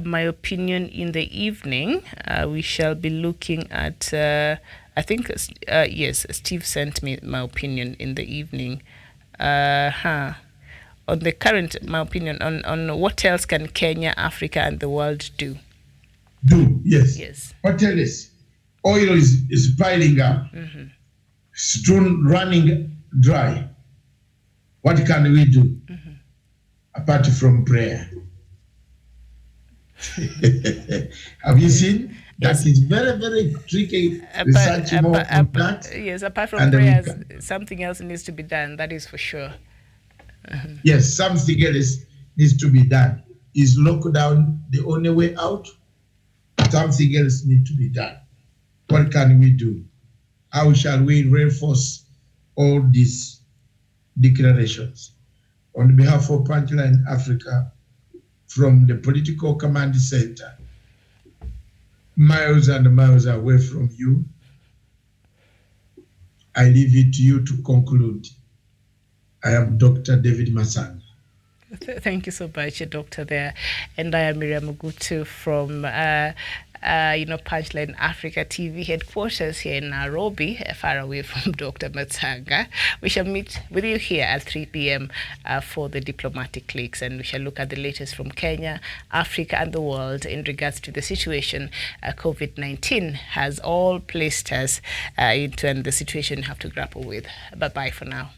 My opinion in the evening. We shall be looking at, I think, yes, Steve sent me my opinion in the evening. On the current, my opinion on what else can Kenya, Africa, and the world do? Yes. Yes. What else? Oil is piling up. Mm-hmm. Stone running dry. What can we do? Mm-hmm. Apart from prayer? Have you seen? That is very, very tricky. Research more on that. Yes, apart from prayers, something else needs to be done. That is for sure. Yes, something else needs to be done. Is lockdown the only way out? Something else needs to be done. What can we do? How shall we reinforce all these declarations? On behalf of Punchline Africa, from the political command center, miles and miles away from you, I leave it to you to conclude. I am Dr. David Masanga. Thank you so much, Doctor there. And I am Miriam Mugutu from Punchline Africa TV headquarters here in Nairobi, far away from Dr. Matsanga. We shall meet with you here at 3 p.m. For the diplomatic cliques, and we shall look at the latest from Kenya, Africa, and the world in regards to the situation COVID-19 has all placed us into, and the situation we have to grapple with. Bye-bye for now.